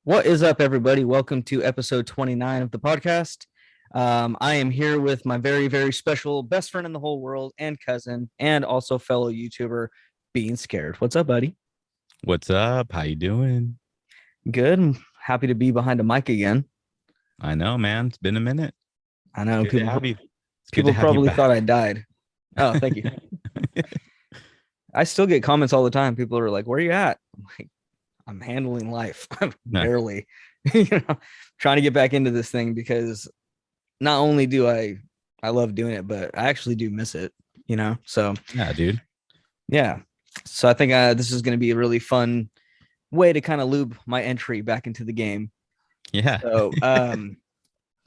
What is up, everybody? Welcome to episode 29 of the podcast. I am here with my very, very special best friend in the whole world and cousin, and also fellow YouTuber, Being Scared. What's up, buddy? What's up? How you doing? Good. I'm happy to be behind a mic again. I know, man. It's been a minute. I It's know good to people have you. It's good to people have you probably thought back. I died. Oh, thank you. I still get comments all the time. People are like, "Where are you at?" I'm like, "I'm handling life, No. barely." you know, Trying to get back into this thing because not only do I love doing it, but I actually do miss it, So Yeah, dude. yeah. So I think this is going to be a really fun way to kind of lube my entry back into the game. Yeah.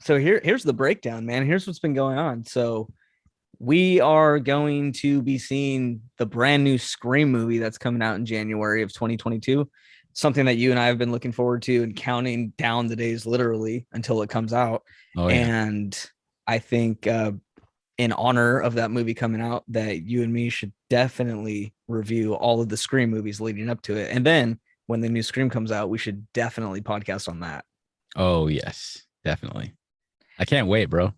So here's the breakdown, man. Here's what's been going on. So we are going to be seeing the brand new Scream movie that's coming out in January of 2022. Something that you and I have been looking forward to and counting down the days literally until it comes out. Oh yeah. And I think in honor of that movie coming out, that you and me should definitely review all of the Scream movies leading up to it. And then when the new Scream comes out, we should definitely podcast on that. Oh yes. Definitely. I can't wait, bro.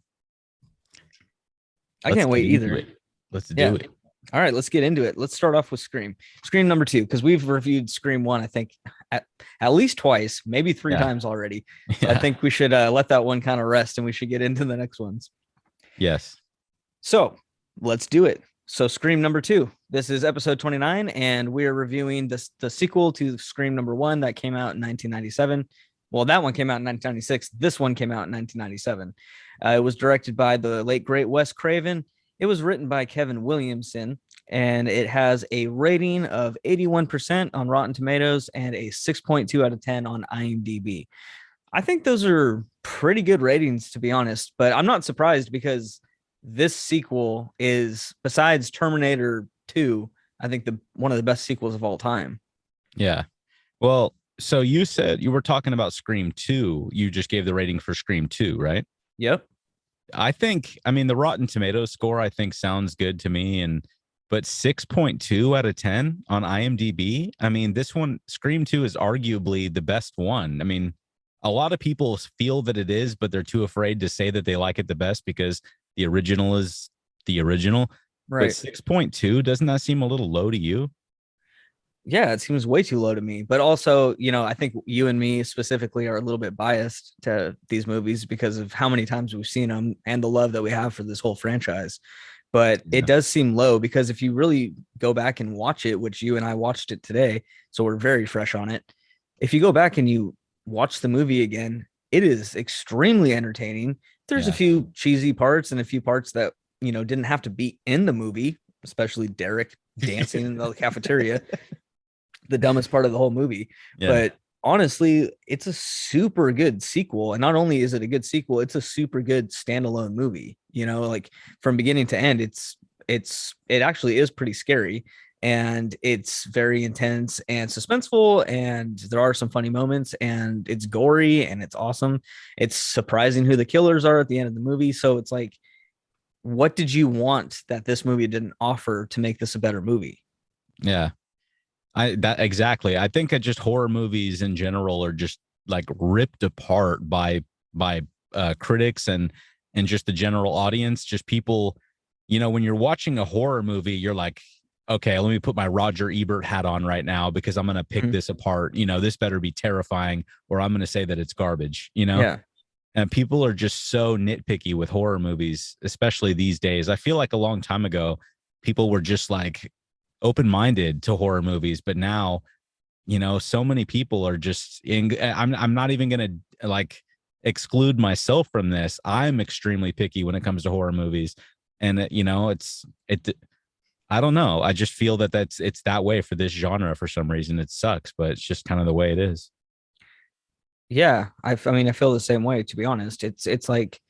I Let's can't get wait into either. it. Let's do Yeah. it. All right, let's get into it. Let's start off with Scream. Scream number 2, because we've reviewed Scream 1, I think, at least twice, maybe three Yeah. times already. So I Yeah. think we should let that one kind of rest and we should get into the next ones. Yes. So let's do it. So Scream number 2. This is episode 29, and we are reviewing the sequel to Scream number 1 that came out in 1997. Well, that one came out in 1996. This one came out in 1997. It was directed by the late great Wes Craven. It was written by Kevin Williamson, and it has a rating of 81% on Rotten Tomatoes and a 6.2 out of 10 on IMDb. I think those are pretty good ratings, to be honest, but I'm not surprised because this sequel is, besides Terminator 2, I think the one of the best sequels of all time. Yeah. Well, so you said you were talking about Scream 2. You just gave the rating for Scream 2, right? Yep. I mean, the Rotten Tomatoes score, I think sounds good to me. But 6.2 out of 10 on IMDb. I mean, this one, Scream 2, is arguably the best one. I mean, a lot of people feel that it is, but they're too afraid to say that they like it the best because the original is the original. But Right. 6.2, doesn't that seem a little low to you? Yeah, it seems way too low to me. But also, I think you and me specifically are a little bit biased to these movies because of how many times we've seen them and the love that we have for this whole franchise. But it Yeah. does seem low because if you really go back and watch it, which you and I watched it today, so we're very fresh on it. If you go back and you watch the movie again, it is extremely entertaining. There's a Yeah. few cheesy parts and a few parts that, didn't have to be in the movie, especially Derek dancing in the cafeteria, the dumbest part of the whole movie. Yeah. But honestly, it's a super good sequel. And not only is it a good sequel, it's a super good standalone movie. Like from beginning to end, it actually is pretty scary, and it's very intense and suspenseful, and there are some funny moments, and it's gory and it's awesome. It's surprising who the killers are at the end of the movie. So it's like, what did you want that this movie didn't offer to make this a better movie? Yeah. That exactly. I think that just horror movies in general are just like ripped apart by critics and just the general audience. Just people, when you're watching a horror movie, you're like, okay, let me put my Roger Ebert hat on right now because I'm gonna pick Mhm. this apart. This better be terrifying, or I'm gonna say that it's garbage. Yeah. And people are just so nitpicky with horror movies, especially these days. I feel like a long time ago, people were just like open-minded to horror movies, but now, so many people are just I'm not even gonna like exclude myself from this. I'm extremely picky when it comes to horror movies. And it I don't know. I just feel that it's that way for this genre for some reason. It sucks, but it's just kind of the way it is. Yeah, I mean, I feel the same way, to be honest. It's like,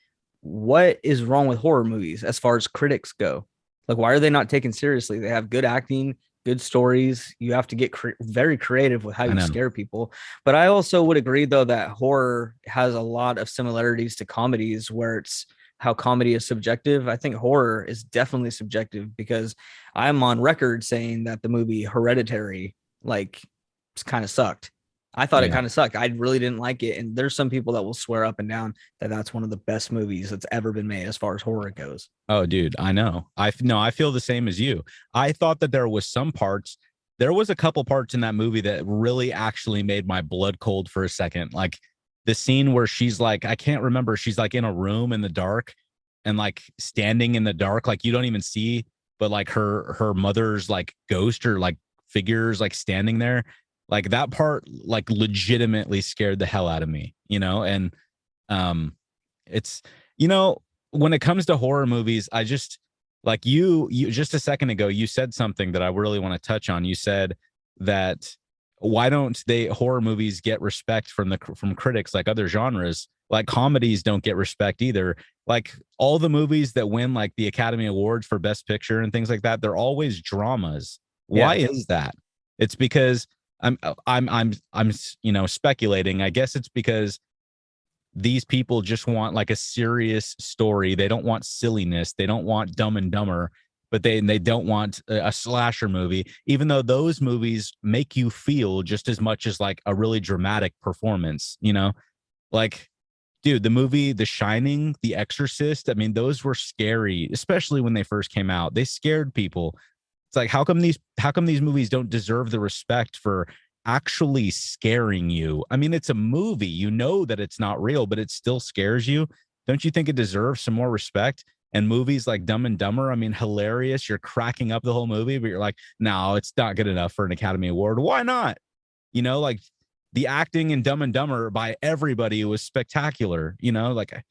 what is wrong with horror movies as far as critics go? Like, why are they not taken seriously? They have good acting, good stories. You have to get very creative with how I you know. scare people. But I also would agree, though, that horror has a lot of similarities to comedies, where it's how comedy is subjective. I think horror is definitely subjective because I'm on record saying that the movie Hereditary, like, kind of sucked. I thought it Yeah. kind of sucked. I really didn't like it. And there's some people that will swear up and down that that's one of the best movies that's ever been made as far as horror goes. Oh, dude, I know. I feel the same as you. I thought that there was some parts. There was a couple parts in that movie that really actually made my blood cold for a second. Like the scene where she's like, I can't remember. She's like in a room in the dark and like standing in the dark, like you don't even see, but like her mother's like ghost or like figures like standing there. Like that part, like legitimately scared the hell out of me, and um, it's you know when it comes to horror movies, I just like you just a second ago, you said something that I really want to touch on. You said that why don't they horror movies get respect from critics like other genres? Like comedies don't get respect either. Like all the movies that win like the Academy Awards for Best Picture and things like that, they're always dramas. Why Yeah. is that? It's because I'm speculating. I guess it's because these people just want like a serious story. They don't want silliness. They don't want Dumb and Dumber, but they don't want a slasher movie, even though those movies make you feel just as much as like a really dramatic performance, Like, dude, the movie The Shining, The Exorcist, I mean, those were scary, especially when they first came out. They scared people. It's like how come these movies don't deserve the respect for actually scaring you? I mean, it's a movie. You know that it's not real, but it still scares you. Don't you think it deserves some more respect? And movies like Dumb and Dumber, I mean, hilarious. You're cracking up the whole movie, but you're like, no, it's not good enough for an Academy Award. Why not? Like the acting in Dumb and Dumber by everybody was spectacular. Like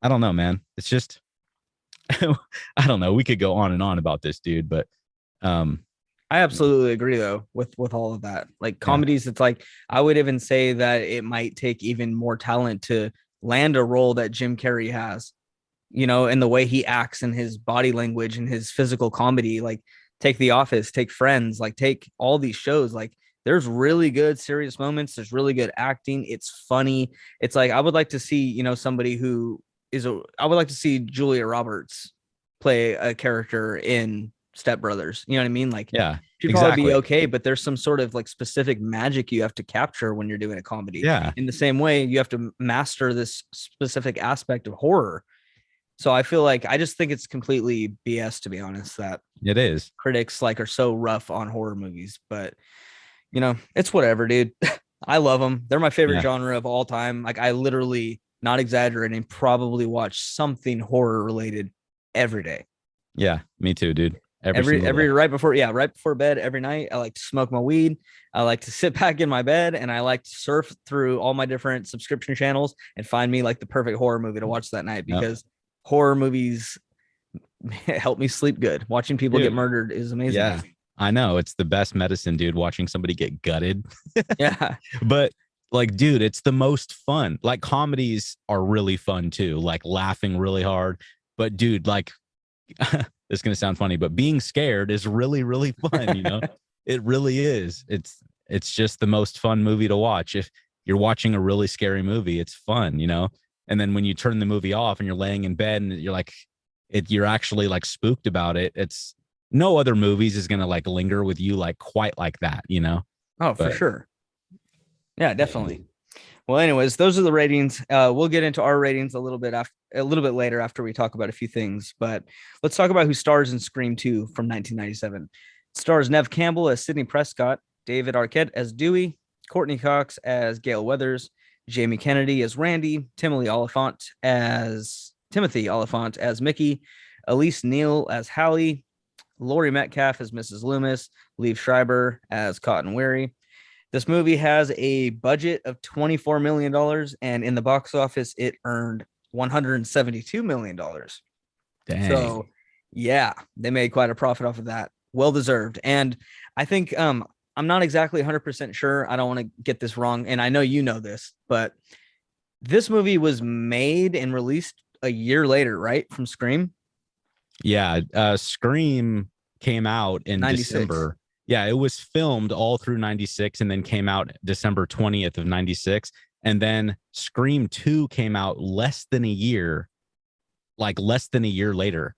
I don't know, man. It's just I don't know. We could go on and on about this, dude, but um, I absolutely agree though with all of that. Like yeah, comedies, it's like I would even say that it might take even more talent to land a role that Jim Carrey has, and the way he acts and his body language and his physical comedy. Like take The Office, take Friends, like take all these shows. Like there's really good serious moments. There's really good acting. It's funny. It's like I would like to see, somebody who I would like to see Julia Roberts play a character in Step Brothers. You know what I mean? Like yeah, she'd probably be exactly. okay, but there's some sort of like specific magic you have to capture when you're doing a comedy. Yeah, In the same way, you have to master this specific aspect of horror. So I feel like I just think it's completely BS, to be honest, that it is. critics like are so rough on horror movies. But it's whatever, dude. I love them. They're my favorite Yeah, genre of all time. Like I literally, not exaggerating, probably watch something horror related every day. yeah, me too, dude. Every Every single day. every right before bed every night. I like to smoke my weed. I like to sit back in my bed and I like to surf through all my different subscription channels and find me like the perfect horror movie to watch that night Yep. because horror movies help me sleep good. Watching people get Dude. murdered is amazing. Yeah, I know it's the best medicine, dude. Watching somebody get gutted, Yeah. but like, dude, it's the most fun. Like comedies are really fun too. Like laughing really hard, but dude, like it's gonna sound funny, but being scared is really, really fun. It really is. It's just the most fun movie to watch. If you're watching a really scary movie, it's fun. And then when you turn the movie off and you're laying in bed and you're like, you're actually like spooked about it. It's no other movies is gonna like linger with you like quite like that. Oh, for But sure. Yeah, definitely. Well, anyways, those are the ratings. We'll get into our ratings a little bit later after we talk about a few things. But let's talk about who stars in Scream 2 from 1997. It stars Nev Campbell as Sidney Prescott, David Arquette as Dewey, Courtney Cox as Gail Weathers, Jamie Kennedy as Randy, Timothy Oliphant as Mickey, Elise Neal as Hallie, Laurie Metcalf as Mrs. Loomis, Liev Schreiber as Cotton Weary. This movie has a budget of $24 million, and in the box office, it earned $172 million. dang. So, yeah, they made quite a profit off of that. Well deserved. And I think I'm not exactly 100% sure. I don't want to get this wrong. And I know you know this, but this movie was made and released a year later, right? From Scream Yeah, Scream came out in 96. December. Yeah, it was filmed all through 96 and then came out December 20th of 96. And then Scream 2 came out less than a year later.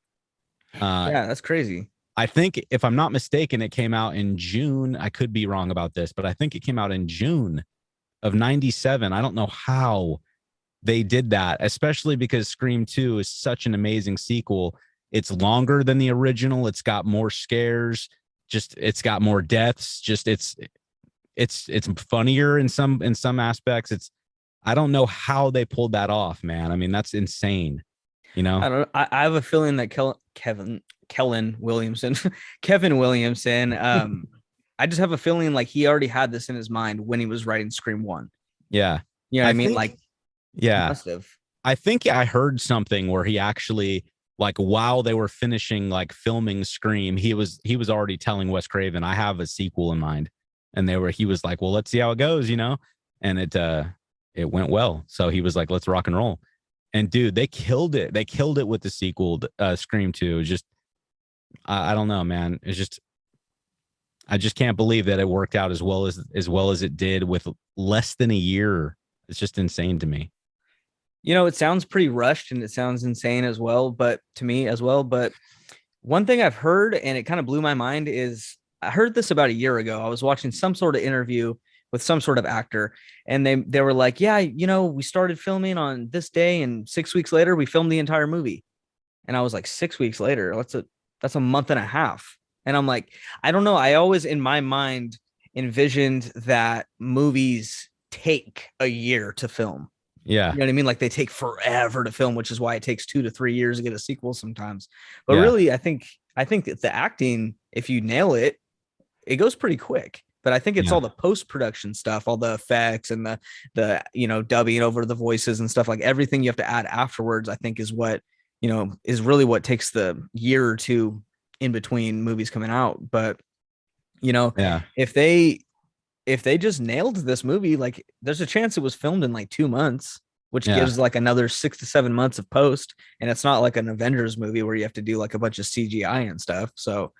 Uh, Yeah, that's crazy. I think if I'm not mistaken, it came out in June. I could be wrong about this, but I think it came out in June of 97. I don't know how they did that, especially because Scream 2 is such an amazing sequel. It's longer than the original. It's got more scares. Just it's got more deaths. Just it's funnier in some aspects. It's I don't know how they pulled that off, man. I mean, that's insane. You know? I don't know. I have a feeling that Kellen Williamson, Kevin Williamson, I just have a feeling like he already had this in his mind when he was writing Scream 1. Yeah. You know what I I mean? think Like he yeah. must have. I think I heard something where he actually like while they were finishing like filming Scream, he was already telling Wes Craven, I have a sequel in mind. And he was like, well, let's see how it goes, you know? And it went well. So he was like, let's rock and roll. And dude, they killed it. They killed it with the sequel, Scream 2. It was just I don't know, man. It's just I just can't believe that it worked out as well as it did with less than a year. It's just insane to me. You know, it sounds pretty rushed and it sounds insane as well, but to me as well. But one thing I've heard, and it kind of blew my mind, is I heard this about a year ago. I was watching some sort of interview with some sort of actor, and they were like, "Yeah, you know, we started filming on this day, and 6 weeks later, we filmed the entire movie." And I was like, 6 weeks later, that's a month and a half. And I'm like, I don't know. I always in my mind envisioned that movies take a year to film. Yeah. You know what I mean? Like they take forever to film, which is why it takes 2 to 3 years to get a sequel sometimes. But Yeah. really, I think that the acting, if you nail it, it goes pretty quick. But I think it's Yeah. all the post production stuff, all the effects and the dubbing over the voices and stuff, like everything you have to add afterwards. I think is what is really what takes the year or two in between movies coming out. But you know, Yeah. if they just nailed this movie, like there's a chance it was filmed in like 2 months, which Yeah. gives like another 6 to 7 months of post. And it's not like an Avengers movie where you have to do like a bunch of CGI and stuff. So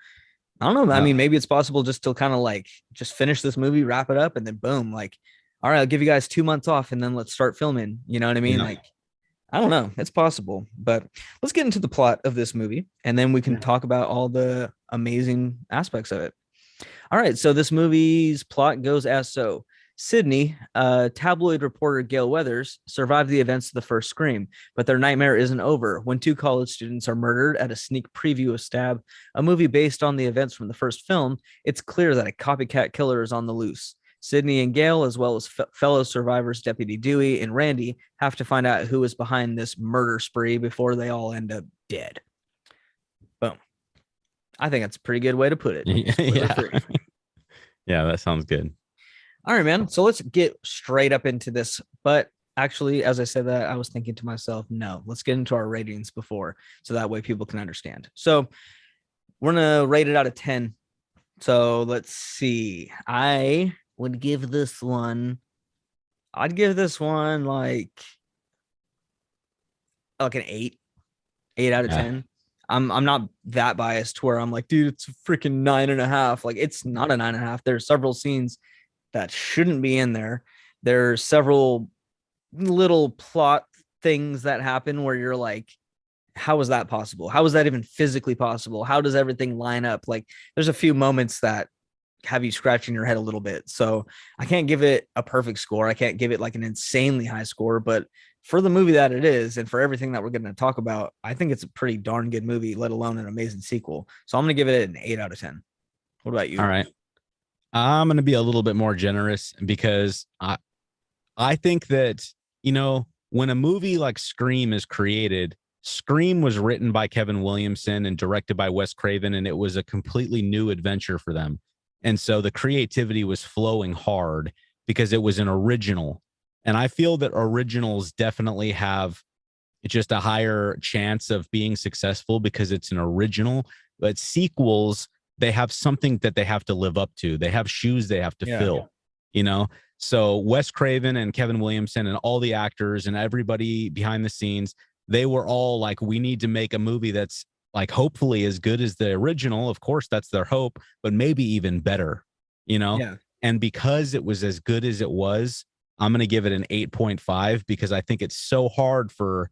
I don't know. I No. mean, maybe it's possible just to kind of like just finish this movie, wrap it up, and then boom, like, all right, I'll give you guys 2 months off and then let's start filming. You know what I mean? Yeah. Like, I don't know. It's possible, but let's get into the plot of this movie and then we can talk about all the amazing aspects of it. All right. So this movie's plot goes as so. Sydney, tabloid reporter Gail Weathers, survived the events of the first Scream, but their nightmare isn't over when two college students are murdered at a sneak preview of Stab, a movie based on the events from the first film. It's clear that a copycat killer is on the loose. Sydney and Gail, as well as fellow survivors Deputy Dewey and Randy, have to find out who is behind this murder spree before they all end up dead. Boom. I think that's a pretty good way to put it. Yeah. Yeah, that sounds good. All right, man. So let's get straight up into this. But actually, as I said that, I was thinking to myself, no, let's get into our ratings before, so that way people can understand. So we're gonna rate it out of 10. So let's see. I would give this one. I'd give this one like an 8 out of Yeah. 10. I'm not that biased to where I'm like, dude, it's a freaking 9.5. Like it's not a 9.5. There's several scenes that shouldn't be in there. There's several little plot things that happen where you're like, how is that possible? How is that even physically possible? How does everything line up? Like there's a few moments that have you scratching your head a little bit. So I can't give it a perfect score. I can't give it like an insanely high score, but for the movie that it is and for everything that we're going to talk about, I think it's a pretty darn good movie, let alone an amazing sequel. So I'm going to give it an 8 out of 10. What about you? All right. I'm going to be a little bit more generous because I think that, when a movie like Scream is created, Scream was written by Kevin Williamson and directed by Wes Craven, and it was a completely new adventure for them. And so the creativity was flowing hard because it was an original. And I feel that originals definitely have just a higher chance of being successful because it's an original. But sequels, they have something that they have to live up to. They have shoes they have to fill, you know? So Wes Craven and Kevin Williamson and all the actors and everybody behind the scenes, they were all like, we need to make a movie that's like hopefully as good as the original. Of course, that's their hope, but maybe even better, you know? Yeah. And because it was as good as it was, I'm going to give it an 8.5 because I think it's so hard for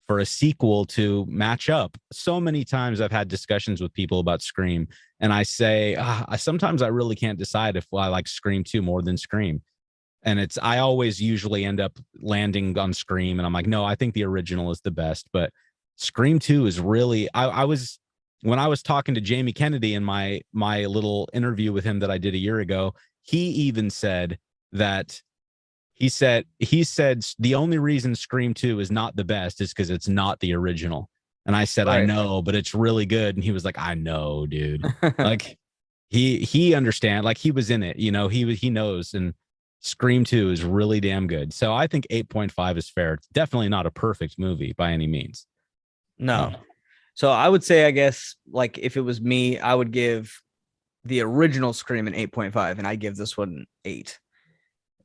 a sequel to match up. So many times I've had discussions with people about Scream, and I say, sometimes I really can't decide if I like Scream 2 more than Scream. And I always usually end up landing on Scream, and I'm like, no, I think the original is the best. But Scream 2 is really, I was, when I was talking to Jamie Kennedy in my little interview with him that I did a year ago, he even said that he said the only reason Scream 2 is not the best is because it's not the original. And I said, I Right. know, but it's really good. And he was like, I know, dude. Like he understand, like he was in it, he knows. And Scream 2 is really damn good. So I think 8.5 is fair. It's definitely not a perfect movie by any means. No. So I would say, I guess, like if it was me, I would give the original Scream an 8.5, and I give this one an 8.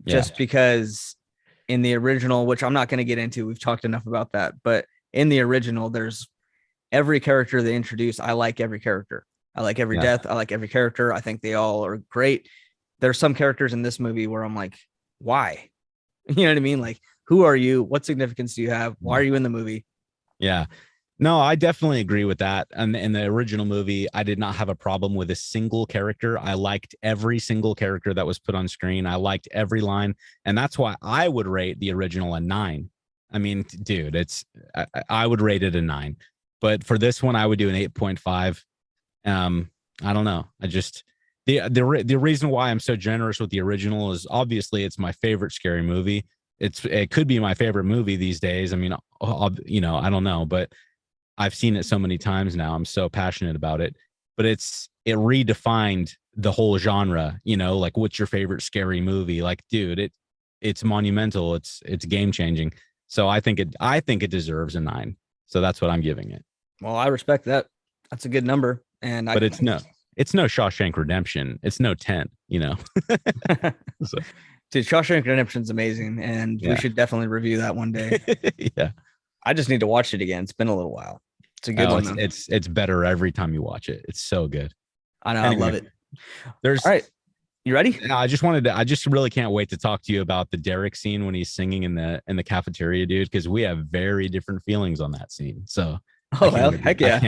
Yeah. Just because in the original, which I'm not going to get into, we've talked enough about that, but in the original, there's every character they introduce. I like every character. I like every Yeah. death. I like every character. I think they all are great. There's some characters in this movie where I'm like, why? You know what I mean? Like, who are you? What significance do you have? Why are you in the movie? Yeah. No, I definitely agree with that. And in the original movie, I did not have a problem with a single character. I liked every single character that was put on screen. I liked every line. And that's why I would rate the original a 9. I mean, dude, I would rate it a 9. But for this one, I would do an 8.5. I don't know. I just, the reason why I'm so generous with the original is obviously it's my favorite scary movie. It could be my favorite movie these days. I mean, I don't know, but I've seen it so many times now. I'm so passionate about it. But it redefined the whole genre, like what's your favorite scary movie? Like, dude, it's monumental. It's game changing. So I think it deserves a 9. So that's what I'm giving it. Well, I respect that. That's a good number. And But it's no Shawshank Redemption. It's no 10, So, dude, Shawshank Redemption's amazing, and we yeah. should definitely review that one day. Yeah. I just need to watch it again. It's been a little while. It's a good Oh, one though. it's better every time you watch it. It's so good. I know, I love Anyway, it. there's All right, you ready? I just really can't wait to talk to you about the Derek scene when he's singing in the cafeteria, dude, because we have very different feelings on that scene. So Oh well, heck I yeah.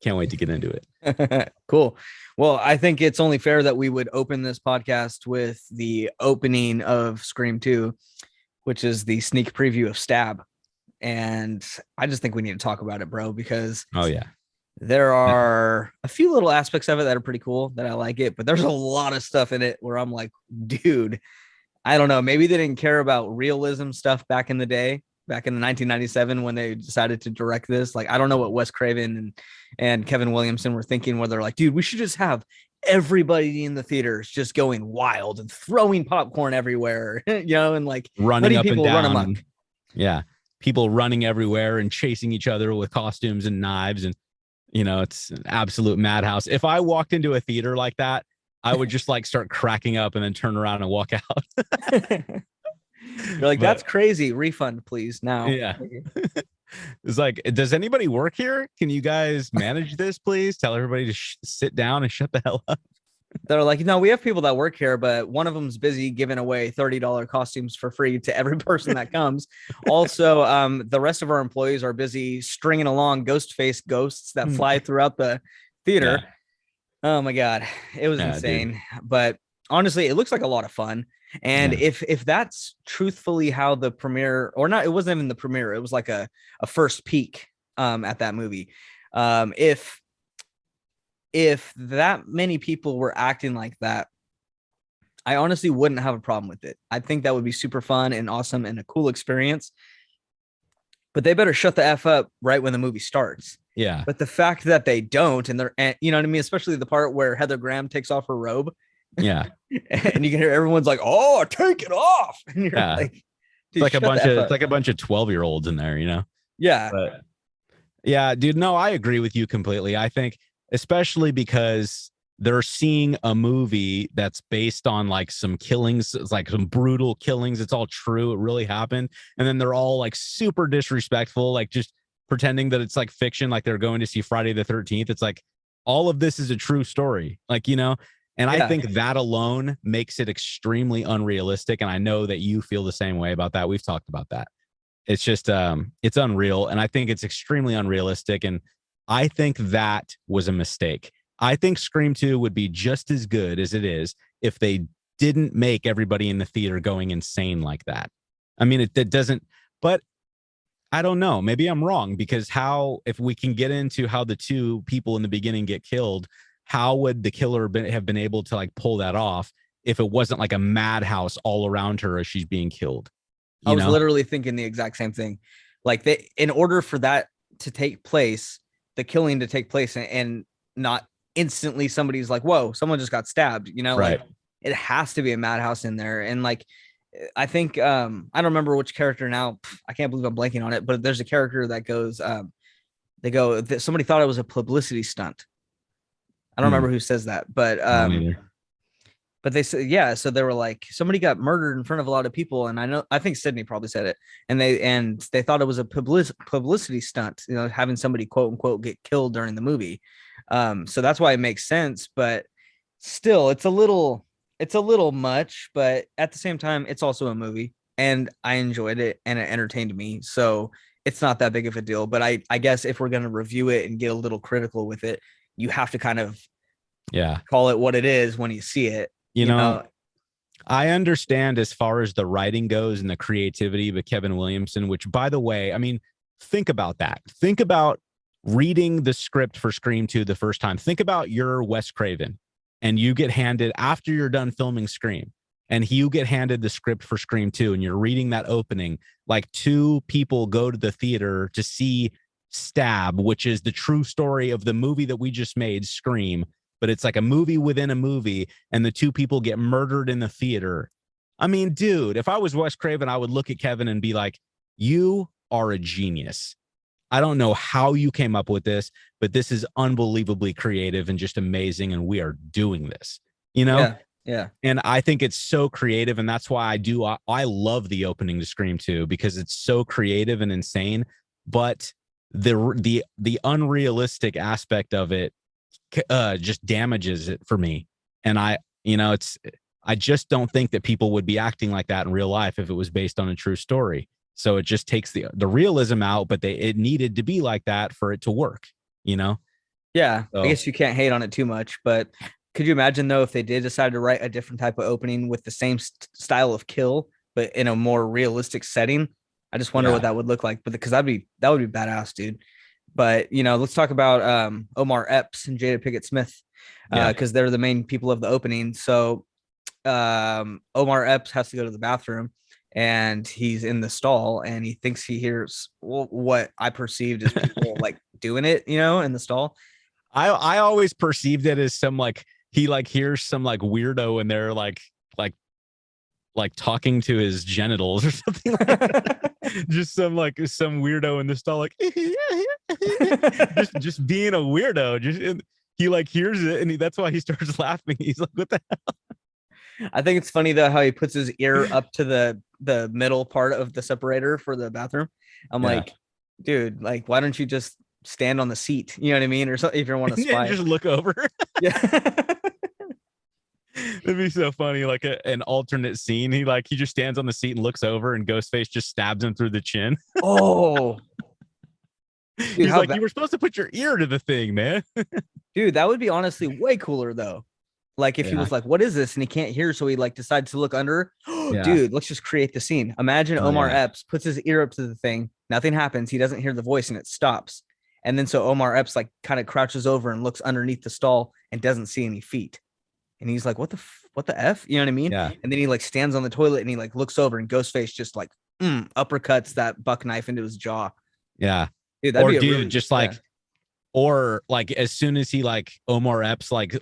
can't wait to get into it. Cool. Well, I think it's only fair that we would open this podcast with the opening of Scream 2, which is the sneak preview of Stab. And I just think we need to talk about it, bro, because Oh yeah. there are a few little aspects of it that are pretty cool that I like it, but there's a lot of stuff in it where I'm like, dude, I don't know. Maybe they didn't care about realism stuff back in the day, back in the 1997 when they decided to direct this. Like, I don't know what Wes Craven and Kevin Williamson were thinking, where they're like, dude, we should just have everybody in the theaters just going wild and throwing popcorn everywhere, and like Running letting up and people run amok. down. Yeah. People running everywhere and chasing each other with costumes and knives. And, it's an absolute madhouse. If I walked into a theater like that, I would just like start cracking up and then turn around and walk out. You're like, that's crazy. Refund, please. Now. Yeah. It's like, does anybody work here? Can you guys manage this, please? Tell everybody to sit down and shut the hell up. They're like, no, we have people that work here, but one of them's busy giving away $30 costumes for free to every person that comes. Also, the rest of our employees are busy stringing along ghost face ghosts that fly throughout the theater. Yeah. Oh my God. It was insane. Dude. But honestly, it looks like a lot of fun. And if that's truthfully how the premiere, or not, it wasn't even the premiere, it was like a first peek at that movie. If that many people were acting like that, I honestly wouldn't have a problem with it. I think that would be super fun and awesome and a cool experience. But they better shut the F up right when the movie starts. Yeah. But the fact that they don't, and you know what I mean? Especially the part where Heather Graham takes off her robe. Yeah. And you can hear everyone's like, "Oh, take it off." And you're like, it's like a bunch of 12-year-olds in there, Yeah. But yeah, dude, no, I agree with you completely. I think especially because they're seeing a movie that's based on like some killings, it's like some brutal killings. It's all true. It really happened. And then they're all like super disrespectful, like just pretending that it's like fiction, like they're going to see Friday the 13th. It's like all of this is a true story, like, and I think that alone makes it extremely unrealistic. And I know that you feel the same way about that. We've talked about that. It's just, it's unreal. And I think it's extremely unrealistic. And I think that was a mistake. I think Scream 2 would be just as good as it is if they didn't make everybody in the theater going insane like that. I mean, it doesn't, but I don't know. Maybe I'm wrong, because how, if we can get into how the two people in the beginning get killed, how would the killer have been able to like pull that off if it wasn't like a madhouse all around her as she's being killed? I You was know? literally thinking the exact same thing. Like they, in order for that to take place, the killing to take place, and not instantly somebody's like, whoa, someone just got stabbed, like Right. it has to be a madhouse in there. And like, I think, I don't remember which character now. I can't believe I'm blanking on it, but there's a character that goes, they go, somebody thought it was a publicity stunt. I don't Hmm. remember who says that, but I don't either. they said, yeah, so they were like, somebody got murdered in front of a lot of people, and I think Sydney probably said it, and they thought it was a publicity stunt, having somebody quote unquote get killed during the movie. So that's why it makes sense, but still, it's a little much, but at the same time, it's also a movie, and I enjoyed it and it entertained me, so it's not that big of a deal. But I guess if we're gonna review it and get a little critical with it, you have to kind of Yeah. call it what it is when you see it, You you know, know. I understand as far as the writing goes and the creativity of Kevin Williamson, which, by the way, I mean, think about that. Think about reading the script for Scream 2 the first time. Think about your Wes Craven, and you get handed, after you're done filming Scream, and you get handed the script for Scream 2, and you're reading that opening, like two people go to the theater to see Stab, which is the true story of the movie that we just made, Scream, but it's like a movie within a movie, and the two people get murdered in the theater. I mean, dude, if I was Wes Craven, I would look at Kevin and be like, you are a genius. I don't know how you came up with this, but this is unbelievably creative and just amazing. And we are doing this, you know? Yeah, yeah, And I think it's so creative. And that's why I love the opening to Scream 2, because it's so creative and insane. But the unrealistic aspect of it just damages it for me. And I just don't think that people would be acting like that in real life if it was based on a true story. So it just takes the realism out, but it needed to be like that for it to work, you know? yeah. I So guess you can't hate on it too much, but could you imagine though if they did decide to write a different type of opening with the same style of kill, but in a more realistic setting? I just wonder what yeah, that would look like, but because that would be badass, dude. But let's talk about Omar Epps and Jada Pickett Smith, yeah. because they're the main people of the opening. So Omar Epps has to go to the bathroom, and he's in the stall, and he thinks he hears what I perceived as people like doing it, in the stall. I always perceived it as some like he like hears some like weirdo and they're like talking to his genitals or something like that. Just some weirdo in the stall, like just being a weirdo. He like hears it, and that's why he starts laughing. He's like, "What the I think it's funny though how he puts his ear up to the middle part of the separator for the bathroom. I'm yeah?" like, dude, like, why don't you just stand on the seat? You know what I mean? Or something if you want to And spy. just look over. Yeah. That'd be so funny, like an alternate scene. He just stands on the seat and looks over, and Ghostface just stabs him through the chin. Oh, dude, He's how like, bad? "You were supposed to put your ear to the thing, man." Dude, that would be honestly way cooler though. Like if he Yeah, was like, "What is this?" and he can't hear, so he like decides to look under. yeah, Dude, let's just create the scene. Imagine oh Omar yeah, Epps puts his ear up to the thing. Nothing happens. He doesn't hear the voice, and it stops. And then so Omar Epps like kind of crouches over and looks underneath the stall and doesn't see any feet. And he's like, what the f?" You know what I mean? yeah, And then he like stands on the toilet and he like looks over, and Ghostface just like uppercuts that buck knife into his jaw. yeah. Dude, that'd Or be a dude, really, just yeah, like, or like as soon as he like Omar Epps like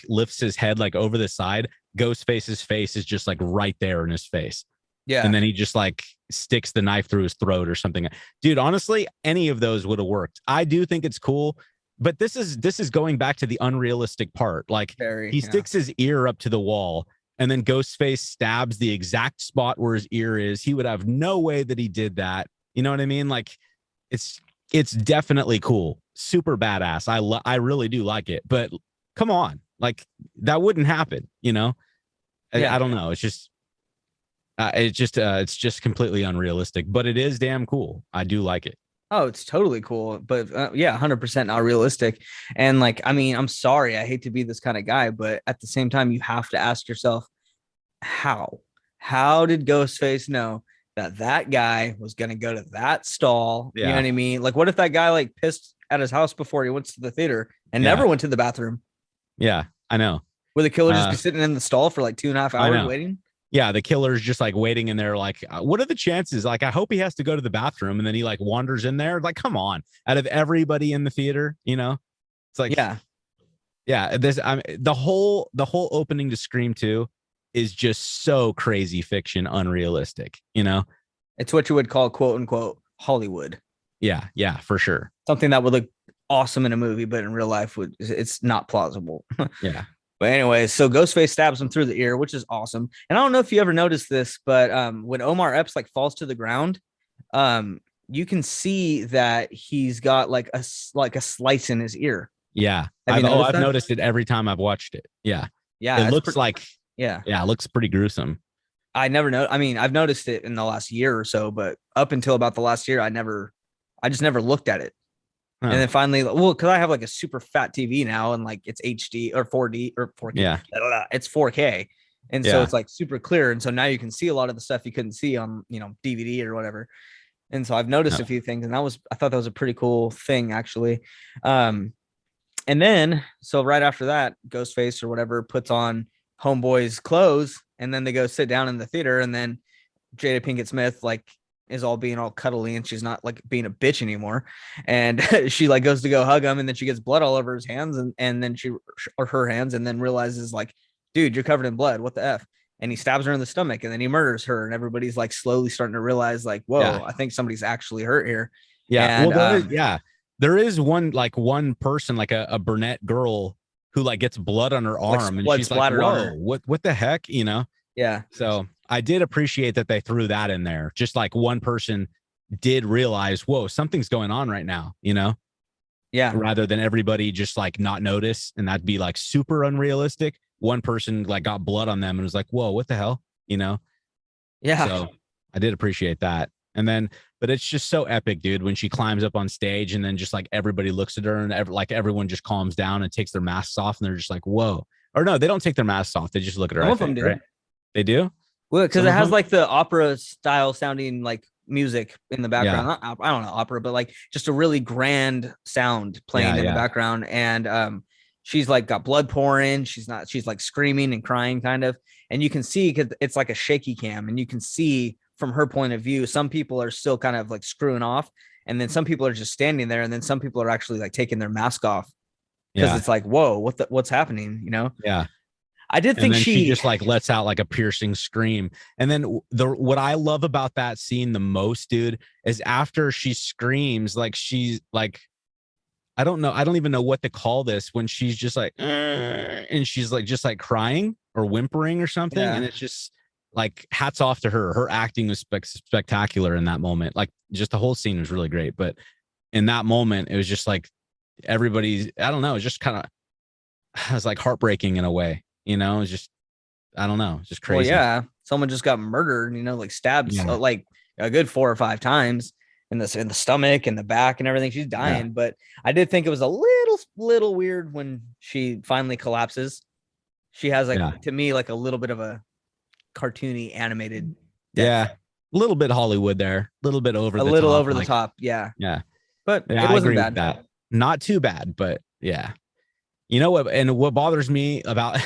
lifts his head like over the side, Ghostface's face is just like right there in his face, and yeah, then he just like sticks the knife through his throat or something. Dude, honestly, any of those would have worked. I do think it's cool, but this is going back to the unrealistic part. Like very, he yeah, sticks his ear up to the wall, and then Ghostface stabs the exact spot where his ear is. He would have no way that he did that. You know what I mean? Like it's it's definitely cool, super badass. I really do like it, but come on, like that wouldn't happen. I yeah. don't know. It's just completely unrealistic, but it is damn cool. I do like it. Oh, it's totally cool, but yeah, 100% not realistic. And like, I mean, I'm sorry, I hate to be this kind of guy, but at the same time, you have to ask yourself, how did Ghostface know that that guy was going to go to that stall? You know Yeah. what I mean? Like, what if that guy like pissed at his house before he went to the theater and Yeah. never went to the bathroom? Yeah. I know. Would the killer just be Uh, sitting in the stall for like 2.5 I hours know. waiting? Yeah, the killer's just like waiting in there, like, what are the chances? Like, I hope he has to go to the bathroom, and then he like wanders in there. Like, come on, out of everybody in the theater, it's like, Yeah, yeah, the whole opening to Scream 2 is just so crazy fiction, unrealistic. it's what you would call quote unquote Hollywood. Yeah, yeah, for sure. Something that would look awesome in a movie, but in real life would it's not plausible. Yeah, But anyway, so Ghostface stabs him through the ear, which is awesome. And I don't know if you ever noticed this, but when Omar Epps like falls to the ground, you can see that he's got like a slice in his ear. yeah. Have you noticed I've that? noticed it every time I've watched it. Yeah, it Yeah, it's looks pretty. like, Yeah, yeah, it looks pretty gruesome. I never know. I mean, I've noticed it in the last year or so, but up until about the last year, I just never looked at it. And Huh. then finally, well, because I have like a super fat TV now, and like it's HD or 4D or 4K, Yeah, it's 4K, and so yeah. it's like super clear, and so now you can see a lot of the stuff you couldn't see on DVD or whatever. And so I've noticed a No. few things, and I thought that was a pretty cool thing actually. Um, and then so right after that, Ghostface or whatever puts on Homeboy's clothes, and then they go sit down in the theater, and then Jada Pinkett Smith like is all being all cuddly and she's not like being a bitch anymore. And she like goes to go hug him and then she gets blood all over his hands and then she or her hands and then realizes like, dude, you're covered in blood. What the F? And he stabs her in the stomach and then he murders her. And everybody's like slowly starting to realize like, Yeah, whoa, I think somebody's actually hurt here. yeah. Well, And there is one person, like a brunette girl, who like gets blood on her like arm, and blood she's like, splattered on "Whoa, her. what the heck?" Yeah. So I did appreciate that they threw that in there. Just like one person did realize, "Whoa, something's going on right now," Yeah. rather than everybody just like not notice, and that'd be like super unrealistic. One person like got blood on them and was like, "Whoa, what the hell?" Yeah. So I did appreciate that. And then, but it's just so epic, dude, when she climbs up on stage and then just like everybody looks at her and like everyone just calms down and takes their masks off and they're just like, whoa. Or no, they don't take their masks off. They just look at her, Some I of them think, do. right? They do? Well, because Some it of has them? like the opera style sounding like music in the background. Yeah. I don't know opera, but like just a really grand sound Yeah. playing in the Yeah. background. And she's like got blood pouring. She's like screaming and crying kind of. And you can see because it's like a shaky cam, and you can see from her point of view, some people are still kind of like screwing off, and then some people are just standing there, and then some people are actually like taking their mask off because Yeah. it's like, whoa, what's happening? Yeah. I did And think then she she, just like lets out like a piercing scream. And then what I love about that scene the most, dude, is after she screams, like she's like, I don't know. I don't even know what to call this when she's just like, and she's like, just like crying or whimpering or something. And yeah, it's just like, hats off to her. Her acting was spectacular in that moment. Like, just the whole scene was really great. But in that moment, it was just like everybody's, I don't know, it was just kind of, it was like heartbreaking in a way, it was just, I don't know, it's just well, crazy. yeah, someone just got murdered, like stabbed Yeah. like a good 4 or 5 times in the stomach and the back and everything. She's Yeah. dying, but I did think it was a little weird when she finally collapses. She has like Yeah. to me like a little bit of a cartoony animated death, Yeah. A little bit Hollywood there, a little bit over a the little top. over the Like, top, yeah, yeah. but Yeah, it I wasn't agree with bad. that. Not too bad, but yeah. You know what? And what bothers me about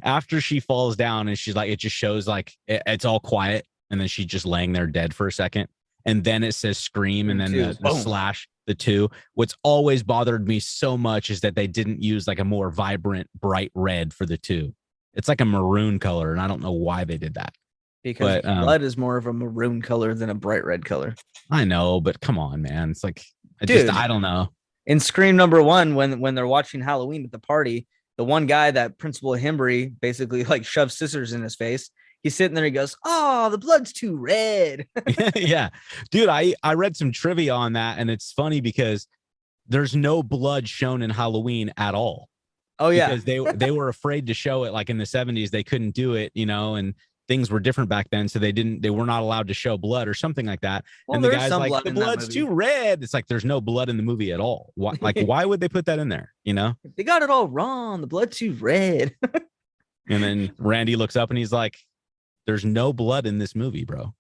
after she falls down and she's like, it just shows like it's all quiet. And then she's just laying there dead for a second. And then it says scream. And Scream then 2, the boom. slash, the two. What's always bothered me so much is that they didn't use like a more vibrant, bright red for the two. It's like a maroon color. And I don't know why they did that. Because But blood is more of a maroon color than a bright red color, I know, but come on, man. It's like, dude. I don't know. In Scream number one, when they're watching Halloween at the party, the one guy that Principal Himbry basically like shoves scissors in his face. He's sitting there. He goes, "Oh, the blood's too red." Yeah, dude, I read some trivia on that, and it's funny because there's no blood shown in Halloween at all, Oh yeah, because they were afraid to show it. Like in the 70s they couldn't do it, and things were different back then, so they were not allowed to show blood or something like that. well, And the there's guy's some like, blood the in that blood's too movie. red. It's like there's no blood in the movie at all. Why would they put that in there? They got it all wrong. The blood's too red. And then Randy looks up and he's like, there's no blood in this movie, bro.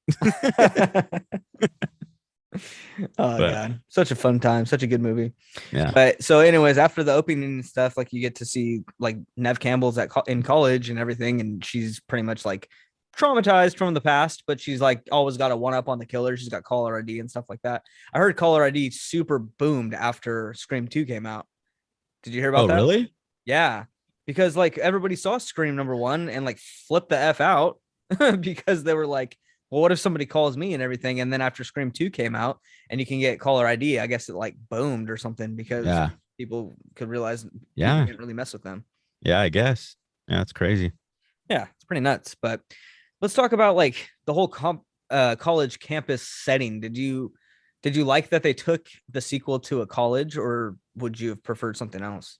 Oh But god, such a fun time, such a good movie. yeah. But so, anyways, after the opening and stuff, like you get to see like Nev Campbell's in college and everything, and she's pretty much like traumatized from the past, but she's like always got a one up on the killer. She's got caller ID and stuff like that. I heard caller ID super boomed after Scream 2 came out. Did you hear Oh, about that? really? Yeah, because like everybody saw Scream number one and like flipped the F out because they were like, well, what if somebody calls me and everything? And then after Scream 2 came out and you can get caller ID, I guess it like boomed or something because Yeah. people could realize people Yeah. can't really mess with them. Yeah, I guess. Yeah, it's crazy. Yeah, it's pretty nuts. But let's talk about like the whole college campus setting. Did you like that they took the sequel to a college, or would you have preferred something else?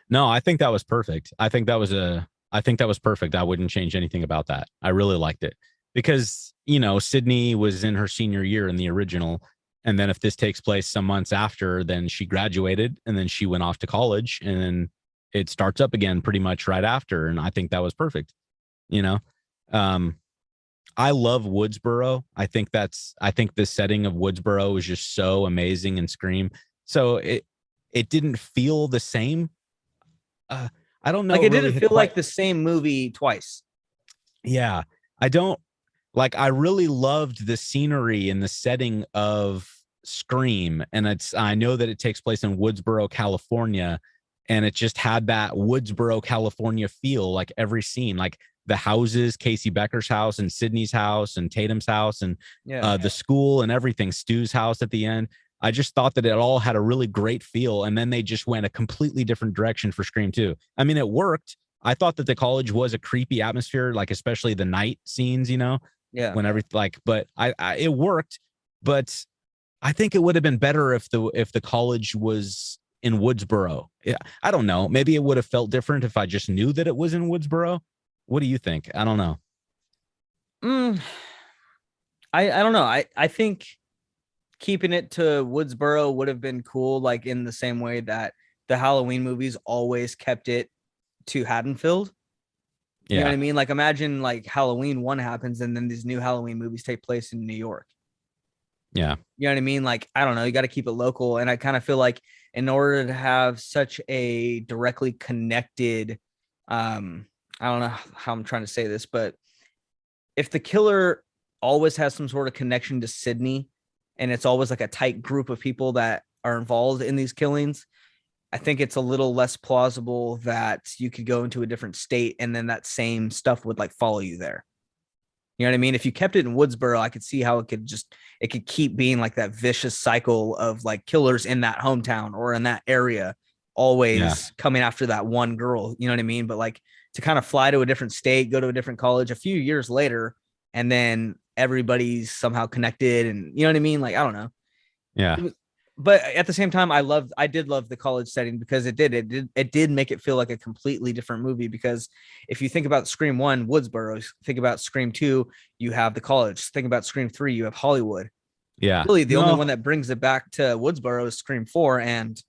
No, I think that was perfect. I think that was perfect. I wouldn't change anything about that. I really liked it because, Sydney was in her senior year in the original. And then if this takes place some months after, then she graduated and then she went off to college and then it starts up again pretty much right after. And I think that was perfect. You know, um, I love Woodsboro. I think the setting of Woodsboro is just so amazing in Scream. So it didn't feel the same. Uh, I don't Like know it really didn't feel quite. like the same movie twice. Yeah, I don't like. I really loved the scenery and the setting of Scream, and I know that it takes place in Woodsboro, California, and it just had that Woodsboro, California feel. Like every scene, like the houses, Casey Becker's house, and Sydney's house, and Tatum's house, and Yeah. the school, and everything. Stu's house at the end. I just thought that it all had a really great feel, and then they just went a completely different direction for Scream 2. I mean, it worked. I thought that the college was a creepy atmosphere, like especially the night scenes, Yeah. when everything like, but it worked. But I think it would have been better if the college was in Woodsboro. Yeah, I don't know. Maybe it would have felt different if I just knew that it was in Woodsboro. What do you think? I don't know. Mm, I don't know. I think keeping it to Woodsboro would have been cool, like in the same way that the Halloween movies always kept it to Haddonfield. You know what Yeah, I mean? Like imagine like Halloween one happens and then these new Halloween movies take place in New York. yeah, You know what I mean? Like, I don't know, you got to keep it local. And I kind of feel like in order to have such a directly connected, I don't know how I'm trying to say this, but if the killer always has some sort of connection to Sydney and it's always like a tight group of people that are involved in these killings, I think it's a little less plausible that you could go into a different state and then that same stuff would like follow you there. You know what I mean? If you kept it in Woodsboro, I could see how it could keep being like that vicious cycle of like killers in that hometown or in that area, yeah, always coming after that one girl. You know what I mean? But like to kind of fly to a different state, go to a different college a few years later, and then everybody's somehow connected, and you know what I mean? Like I don't know. yeah, But at the same time, I did love the college setting because it did make it feel like a completely different movie. Because if you think about Scream 1, Woodsboro, think about Scream 2, you have the college. Think about Scream 3, you have Hollywood. yeah. Really, the only No, one that brings it back to Woodsboro is Scream 4, and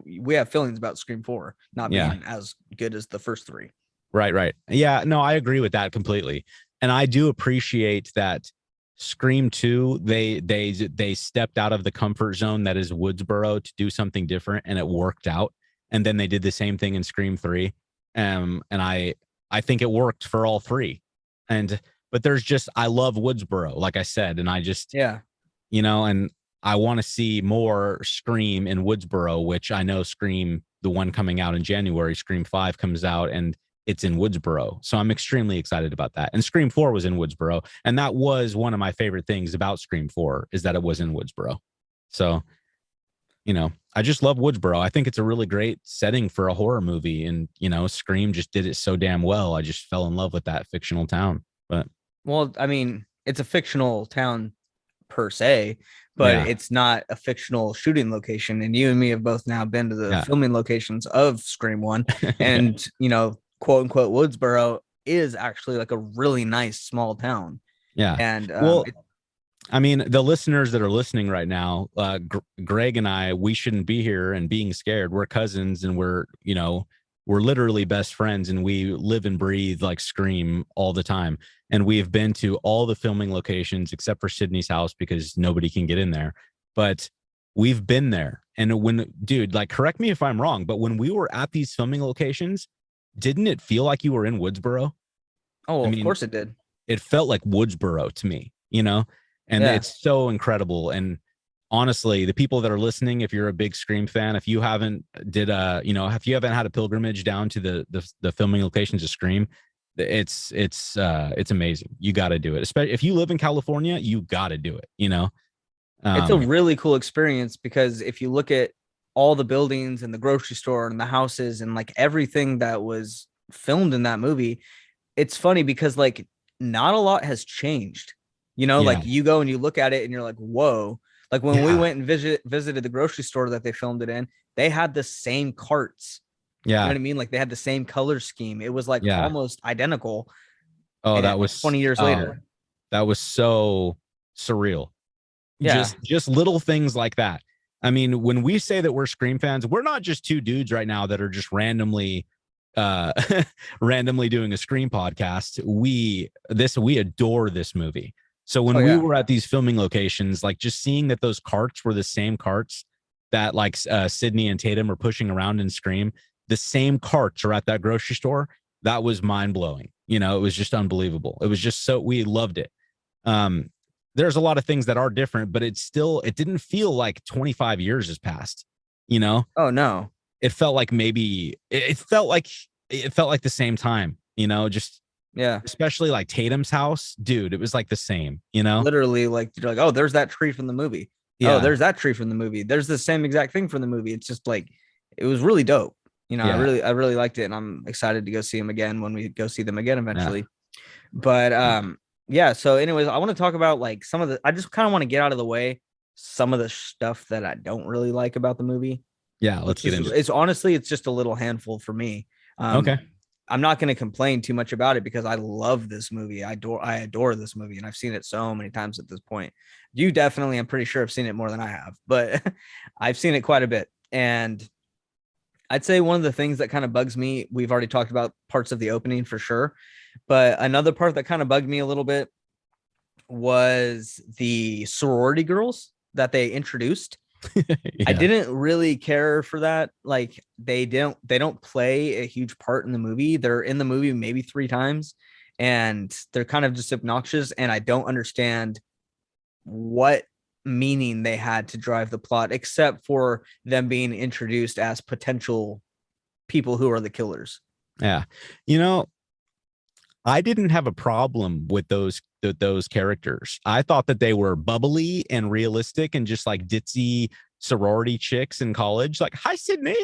we have feelings about Scream 4 not yeah. being as good as the first three. Right, right. Yeah, no, I agree with that completely. And I do appreciate that Scream 2, they stepped out of the comfort zone that is Woodsboro to do something different and it worked out. And then they did the same thing in Scream 3. And I think it worked for all three. And but there's just I love Woodsboro, like I said, and I just, Yeah. and I want to see more Scream in Woodsboro, which I know Scream, the one coming out in January, Scream 5 comes out and it's in Woodsboro. So I'm extremely excited about that. And Scream 4 was in Woodsboro. And that was one of my favorite things about Scream 4 is that it was in Woodsboro. So, I just love Woodsboro. I think it's a really great setting for a horror movie. And, Scream just did it so damn well. I just fell in love with that fictional town. But Well, I mean, it's a fictional town per se, but yeah, it's not a fictional shooting location. And you and me have both now been to the yeah, filming locations of Scream One, yeah, and quote unquote Woodsboro is actually like a really nice small town. yeah. And Well, I mean, the listeners that are listening right now, Greg and I, we shouldn't be here and being scared. We're cousins and we're, we're literally best friends, and we live and breathe like Scream all the time. And we've been to all the filming locations except for Sydney's house because nobody can get in there. But we've been there. And when, dude, like, correct me if I'm wrong, but when we were at these filming locations, didn't it feel like you were in Woodsboro? Oh, well, I of mean, course it did. it felt like Woodsboro to me, you know, and Yeah. it's so incredible. And honestly, the people that are listening, if you're a big Scream fan, if you haven't if you haven't had a pilgrimage down to the filming locations of Scream, it's amazing. You got to do it. Especially if you live in California, you got to do it. It's a Um, really cool experience because if you look at all the buildings and the grocery store and the houses and like everything that was filmed in that movie, it's funny because like not a lot has changed. yeah, Like you go and you look at it and you're like, whoa. Like when we yeah, went and visited the grocery store that they filmed it in, they had the same carts. You know yeah, what I mean? Like they had the same color scheme. It was like yeah. almost identical. Oh, And 20 years later. that was so surreal. Yeah. Just little things like that. I mean, when we say that we're Scream fans, we're not just two dudes right now that are just randomly uh randomly doing a Scream podcast. We adore this movie. So Oh when we yeah. were at these filming locations, like just seeing that those carts were the same carts that like Sydney and Tatum are pushing around in Scream, the same carts are at that grocery store. That was mind blowing. It was just unbelievable. It was just so, we loved it. um there's a lot of things that are different, but it didn't feel like 25 years has passed. you know Oh no. it felt like maybe it felt like the same time, just Yeah. especially like Tatum's house, dude. It was like the same. Literally, like you're like, oh, there's that tree from the movie. Oh, Yeah, there's that tree from the movie. There's the same exact thing from the movie. It's just like it was really dope. yeah, I really liked it, and I'm excited to go see them again when we go see them again yeah, eventually. But yeah. So, anyways, I want to talk about like some of the. I just kind of want to get out of the way some of the stuff that I don't really like about the movie, yeah. Let's which get is into it. it's honestly it's just a little handful for me. Okay. I'm not going to complain too much about it because I love this movie. I adore this movie, and I've seen it so many times at this point. You definitely, I'm pretty sure, have seen it more than I have, but I've seen it quite a bit. And I'd say one of the things that kind of bugs me, we've already talked about parts of the opening for sure, but another part that kind of bugged me a little bit was the sorority girls that they introduced. I Yeah, didn't really care for that. Like they don't play a huge part in the movie. They're in the movie maybe 3 times and they're kind of just obnoxious and I don't understand what meaning they had to drive the plot except for them being introduced as potential people who are the killers. yeah. you know I didn't have a problem with those characters. I thought that they were bubbly and realistic and just like ditzy sorority chicks in college. Like, hi, Sydney,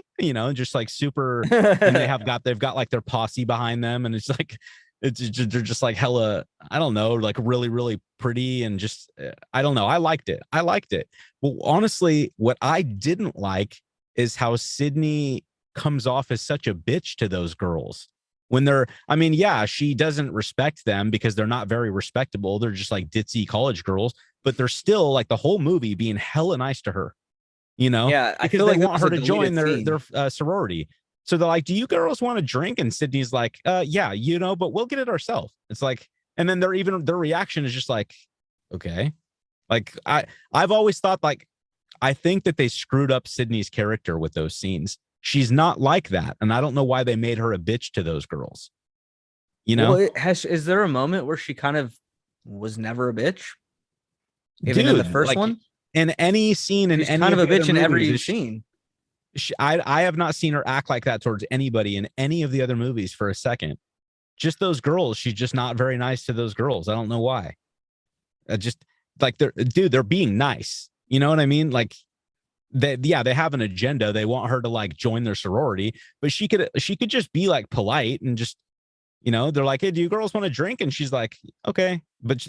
just like super. And they've got like their posse behind them, and it's like they're just like hella. I don't know, like really really pretty and just I don't know. I liked it. I liked it. Well, honestly, what I didn't like is how Sydney comes off as such a bitch to those girls when they're, I mean, yeah, she doesn't respect them because they're not very respectable. They're just like ditzy college girls, but they're still like the whole movie being hella nice to her, Yeah, I because feel they like that want was her a to join deleted their scene. sorority. So they're like, do you girls want a drink? And Sydney's like, yeah, but we'll get it ourselves. It's like, and then their reaction is just like, okay. Like I've always thought like, I think that they screwed up Sydney's character with those scenes. She's not like that. And I don't know why they made her a bitch to those girls, you Well, know? is there a moment where she kind of was never a bitch, even in the Dude, first like one? in any scene in She's any kind of of a the other bitch in every movies, you've seen. I have not seen her act like that towards anybody in any of the other movies for a second. Just those girls, she's just not very nice to those girls. I don't know why. Just like they're being nice. You know what I mean? Like they have an agenda. They want her to like join their sorority, but she could just be like polite and just, they're like, hey, do you girls want to drink? And she's like, okay. But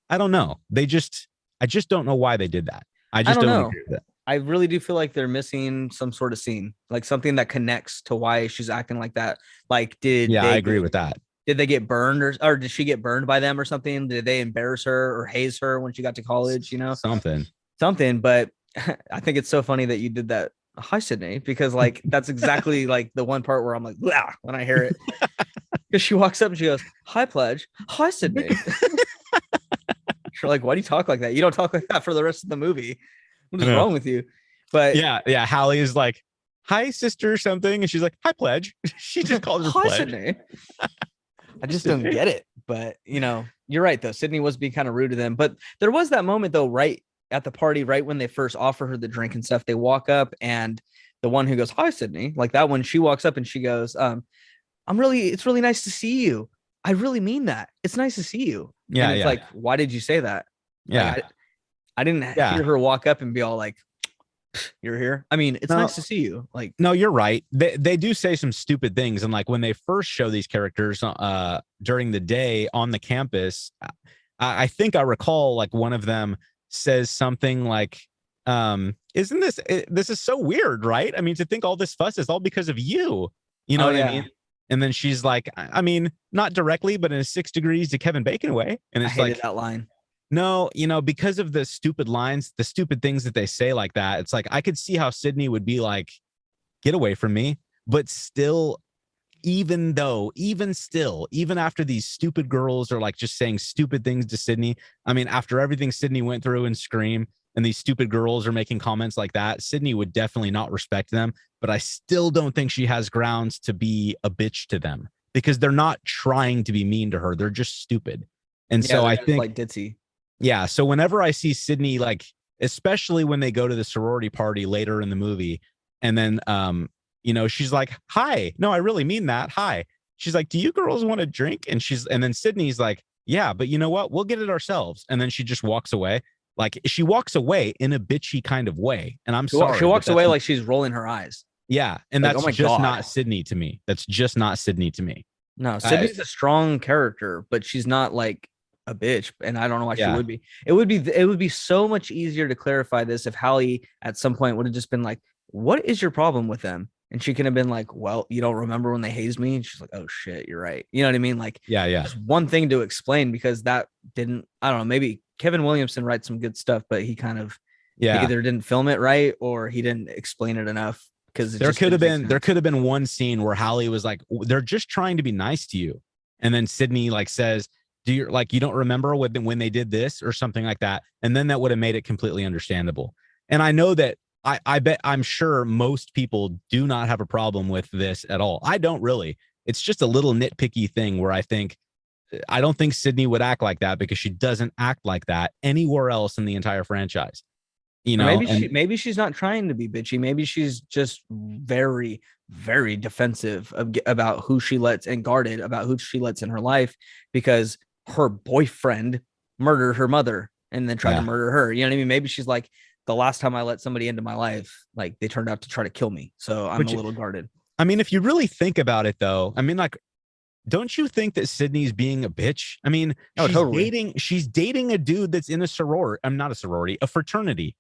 I don't know. I just don't know why they did that. I I just don't don't know. agree with that. I really do feel like they're missing some sort of scene, like something that connects to why she's acting like that. Like, Yeah, I agree with that. did they get burned or did she get burned by them or something? Did they embarrass her or haze her when she got to college? Something. Something. But I think it's so funny that you did that hi Sydney, because like that's exactly like the one part where I'm like, "Blah," when I hear it. Because she walks up and she goes, hi Pledge, hi Sydney. You're like, why do you talk like that? You don't talk like that for the rest of the movie. What I is know. wrong with you? But Yeah, yeah. Hallie is like, hi, sister, something. And she's like, hi, Pledge. She just calls her hi Pledge. Sydney. I Hi, just don't Sydney. get it. But you're right though. Sydney was being kind of rude to them. But there was that moment though, right at the party, right when they first offer her the drink and stuff. They walk up and the one who goes, hi Sydney, like that one, she walks up and she goes, it's really nice to see you. I really mean that. It's nice to see you. And Yeah, it's yeah, like, why did you say that? Like yeah, I didn't yeah. hear her walk up and be all like, you're here. I mean, it's No, nice to see you. Like, no, you're right. They do say some stupid things, and like when they first show these characters during the day on the campus, I think I recall like one of them says something like, isn't this is so weird, right? I mean, to think all this fuss is all because of you. You know oh what I yeah, mean? And then she's like, I mean, not directly, but in a 6 degrees to Kevin Bacon way. And I it's hated like, that line. no, because of the stupid lines, the stupid things that they say like that, it's like I could see how Sydney would be like, get away from me. But still, even still, even after these stupid girls are like just saying stupid things to Sydney, I mean, after everything Sydney went through in Scream, and these stupid girls are making comments like that, Sydney would definitely not respect them. But I still don't think she has grounds to be a bitch to them because they're not trying to be mean to her. They're just stupid. And Yeah, so they're I just think, like ditzy. yeah. So whenever I see Sydney, like, especially when they go to the sorority party later in the movie, and then, she's like, hi. No, I really mean that. Hi. She's like, do you girls want a drink? And then Sydney's like, yeah, but you know what? We'll get it ourselves. And then she just walks away. Like she walks away in a bitchy kind of way. And I'm She sorry, but walks that's, away like she's rolling her eyes. yeah. And Like, oh that's my just god. not Sydney to me. That's just not Sydney to me. No, I, Sydney's a strong character, but she's not like a bitch, and I don't know why she yeah. would be. It would be so much easier to clarify this if Hallie at some point would have just been like, "What is your problem with them?" And she could have been like, "Well, you don't remember when they hazed me?" And she's like, "Oh shit, you're right." You know what I mean? Like, Yeah. Yeah. just one thing to explain because that didn't. I don't know. Maybe Kevin Williamson writes some good stuff, but he Yeah. either didn't film it right or he didn't explain it enough because it There just could have didn't make been there sense. could have been one scene where Hallie was like, they're just trying to be nice to you. And then Sydney like says, do you like you don't remember when they did this or something like that? And then that would have made it completely understandable. And I know that I bet I'm sure most people do not have a problem with this at all. I don't really. It's just a little nitpicky thing where I don't think Sydney would act like that because she doesn't act like that anywhere else in the entire franchise. Or And maybe she's not trying to be bitchy. Maybe she's just very, very defensive about who she lets and guarded about who she lets in her life because her boyfriend murdered her mother and then tried to yeah. murder her. You know what I mean? Maybe she's like, the last time I let somebody into my life, like they turned out to try to kill me. So I'm a Which little guarded. I mean, if you really think about it, though, I mean, like, don't you think that Sydney's being a bitch? I mean, Oh, totally. she's dating a dude that's in a sorority. I'm not a sorority, a fraternity.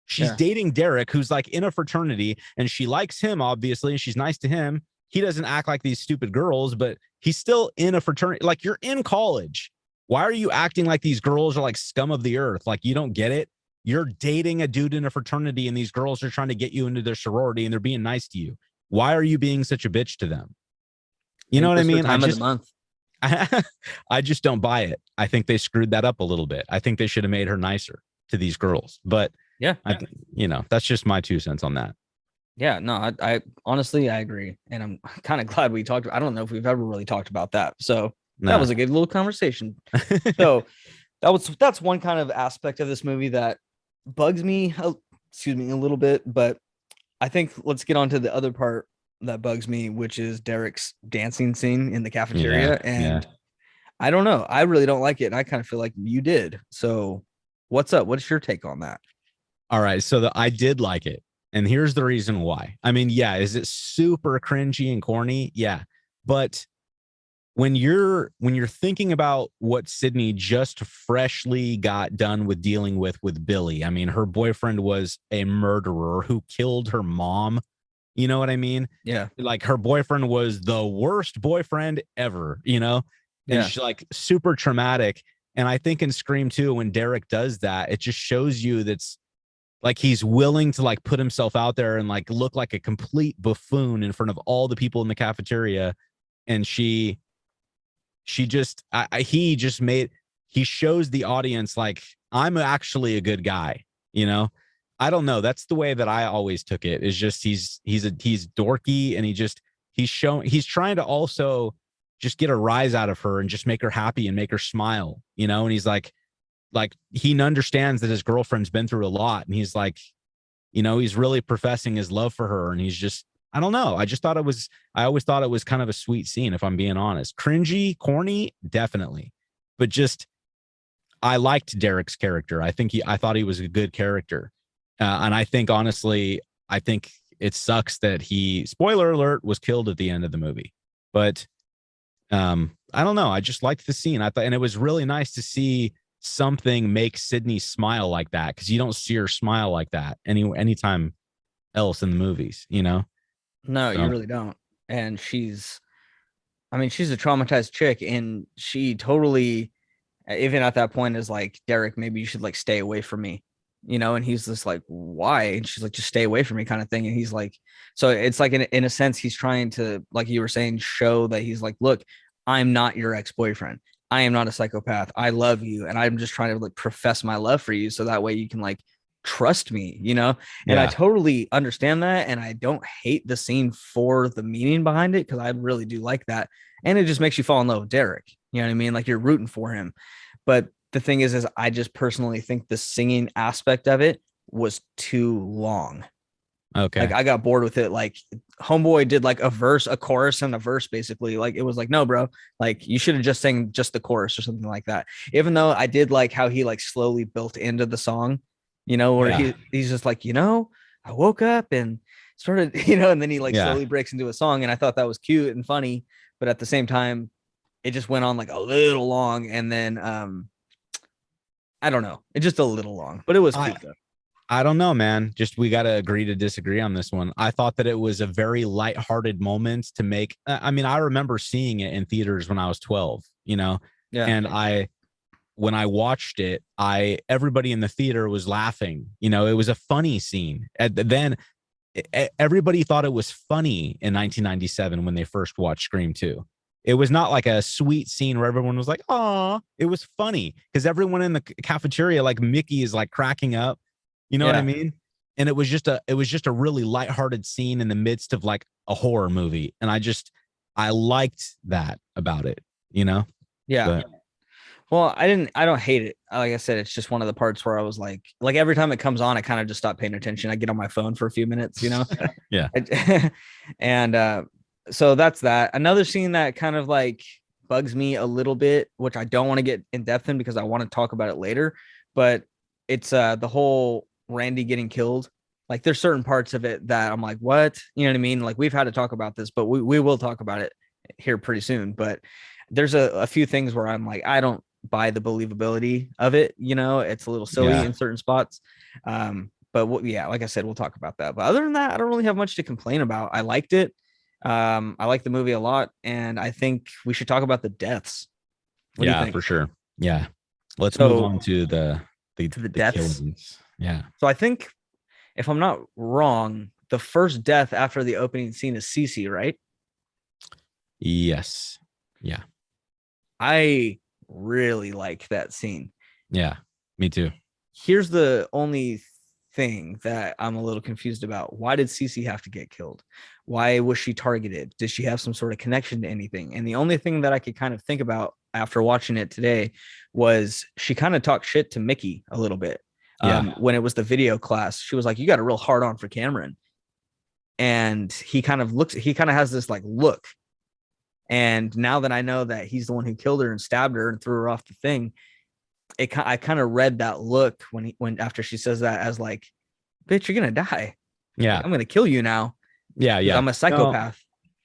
She's Yeah. dating Derek, who's like in a fraternity, and she likes him, obviously, and she's nice to him. He doesn't act like these stupid girls, but he's still in a fraternity. Like, you're in college. Why are you acting like these girls are like scum of the earth? Like, you don't get it. You're dating a dude in a fraternity, and these girls are trying to get you into their sorority, and they're being nice to you. Why are you being such a bitch to them? I You know think what I this is the mean? time of the month. I just don't buy it. I think they screwed that up a little bit. I think they should have made her nicer to these girls. But Yeah. that's just my 2 cents on that. Yeah, no, I honestly I agree, and I'm kind of glad we talked. I don't know if we've ever really talked about that, so that Nah. was a good little conversation. So that's one kind of aspect of this movie that bugs me. Excuse me, a little bit, but I think let's get on to the other part that bugs me, which is Derek's dancing scene in the Yeah. cafeteria, Yeah. and I don't know, I really don't like it, and I kind of feel like you did. So, what's up? What's your take on that? All right. So I did like it. And here's the reason why. I mean, yeah, is it super cringy and corny? Yeah. But when you're thinking about what Sydney just freshly got done with dealing with Billy, I mean, her boyfriend was a murderer who killed her mom. You know what I mean? Yeah, Like her boyfriend was the worst boyfriend ever. And yeah, she's like super traumatic. And I think in Scream 2, when Derek does that, it just shows you that's like he's willing to like put himself out there and like look like a complete buffoon in front of all the people in the cafeteria. And she just he just made he shows the audience like I'm actually a good guy, you know. I don't know, that's the way that I always took it, is just he's dorky, and he's trying to also just get a rise out of her and just make her happy and make her smile, you know. And he's like he understands that his girlfriend's been through a lot, and he's like, you know, he's really professing his love for her, and he's just, I don't know. I always thought it was kind of a sweet scene, if I'm being honest. Cringy, corny, definitely. But just, I liked Derek's character. I thought he was a good character. And I think, honestly, I think it sucks that spoiler alert, was killed at the end of the movie. But I don't know. I just liked the scene. I thought, and it was really nice to see something make Sydney smile like that, because you don't see her smile like that anytime else in the movies, you know. No, So, you really don't. And I mean, she's a traumatized chick, and she totally, even at that point, is like, Derek, maybe you should like stay away from me, you know. And he's just like, why? And she's like, just stay away from me, kind of thing. And he's like, so it's like, in a sense, he's trying to, like you were saying, show that he's like, look, I'm not your ex-boyfriend. I am not a psychopath. I love you, and I'm just trying to like profess my love for you, so that way you can like trust me, you know. And I yeah, totally understand that, and I don't hate the scene for the meaning behind it, because I really do like that. And it just makes you fall in love with Derek, you know what I mean? Like, you're rooting for him. But the thing is I just personally think the singing aspect of it was too long. Like, okay, I got bored with it. Like, homeboy did like a verse, a chorus, and a verse, basically. Like, it was like, no, bro, like you should have just sang just the chorus or something like that. Even though I did like how he like slowly built into the song, you know, where yeah, he's just like, you know, I woke up and started, you know, and then he like yeah. slowly breaks into a song, and I thought that was cute and funny. But at the same time, it just went on like a little long, and then I don't know, it just a little long, but it was I cute though. I don't know, man. Just, we got to agree to disagree on this one. I thought that it was a very lighthearted moment to make. I mean, I remember seeing it in theaters when I was 12, you know, Yeah. and when I watched it, everybody in the theater was laughing. You know, it was a funny scene. And then everybody thought it was funny in 1997 when they first watched Scream 2. It was not like a sweet scene where everyone was like, "Aw." It was funny because everyone in the cafeteria, like Mickey, is like cracking up. You know what I Yeah. mean? And it was just a really lighthearted scene in the midst of like a horror movie, and I liked that about it. You know, Yeah. but Well, I don't hate it. Like I said, it's just one of the parts where I was like every time it comes on, I kind of just stop paying attention. I get on my phone for a few minutes, you know? yeah, And so that's that. Another scene that kind of like bugs me a little bit, which I don't want to get in depth in because I want to talk about it later, but it's the whole Randy getting killed. Like, there's certain parts of it that I'm like, what? You know what I mean? Like, we've had to talk about this, but we will talk about it here pretty soon. But there's a few things where I'm like, I don't buy the believability of it. You know, it's a little silly yeah. in certain spots. But yeah, like I said, we'll talk about that. But other than that, I don't really have much to complain about. I liked it. I like the movie a lot, and I think we should talk about the deaths. What do you Yeah, think? for sure. Yeah. Let's move So, on to to the the deaths. killings. Yeah. So I think, if I'm not wrong, the first death after the opening scene is Cece, right? Yes. Yeah. I really like that scene. Yeah. Me too. Here's the only thing that I'm a little confused about. Why did Cece have to get killed? Why was she targeted? Did she have some sort of connection to anything? And the only thing that I could kind of think about after watching it today was she kind of talked shit to Mickey a little bit. Yeah. When it was the video class, she was like, "You got a real hard on for Cameron," and he kind of has this like look. And now that I know that he's the one who killed her and stabbed her and threw her off the thing, I kind of read that look when after she says that as like, bitch, you're gonna die. Like, Yeah. I'm gonna kill you now Yeah. because Yeah. I'm a No, psychopath.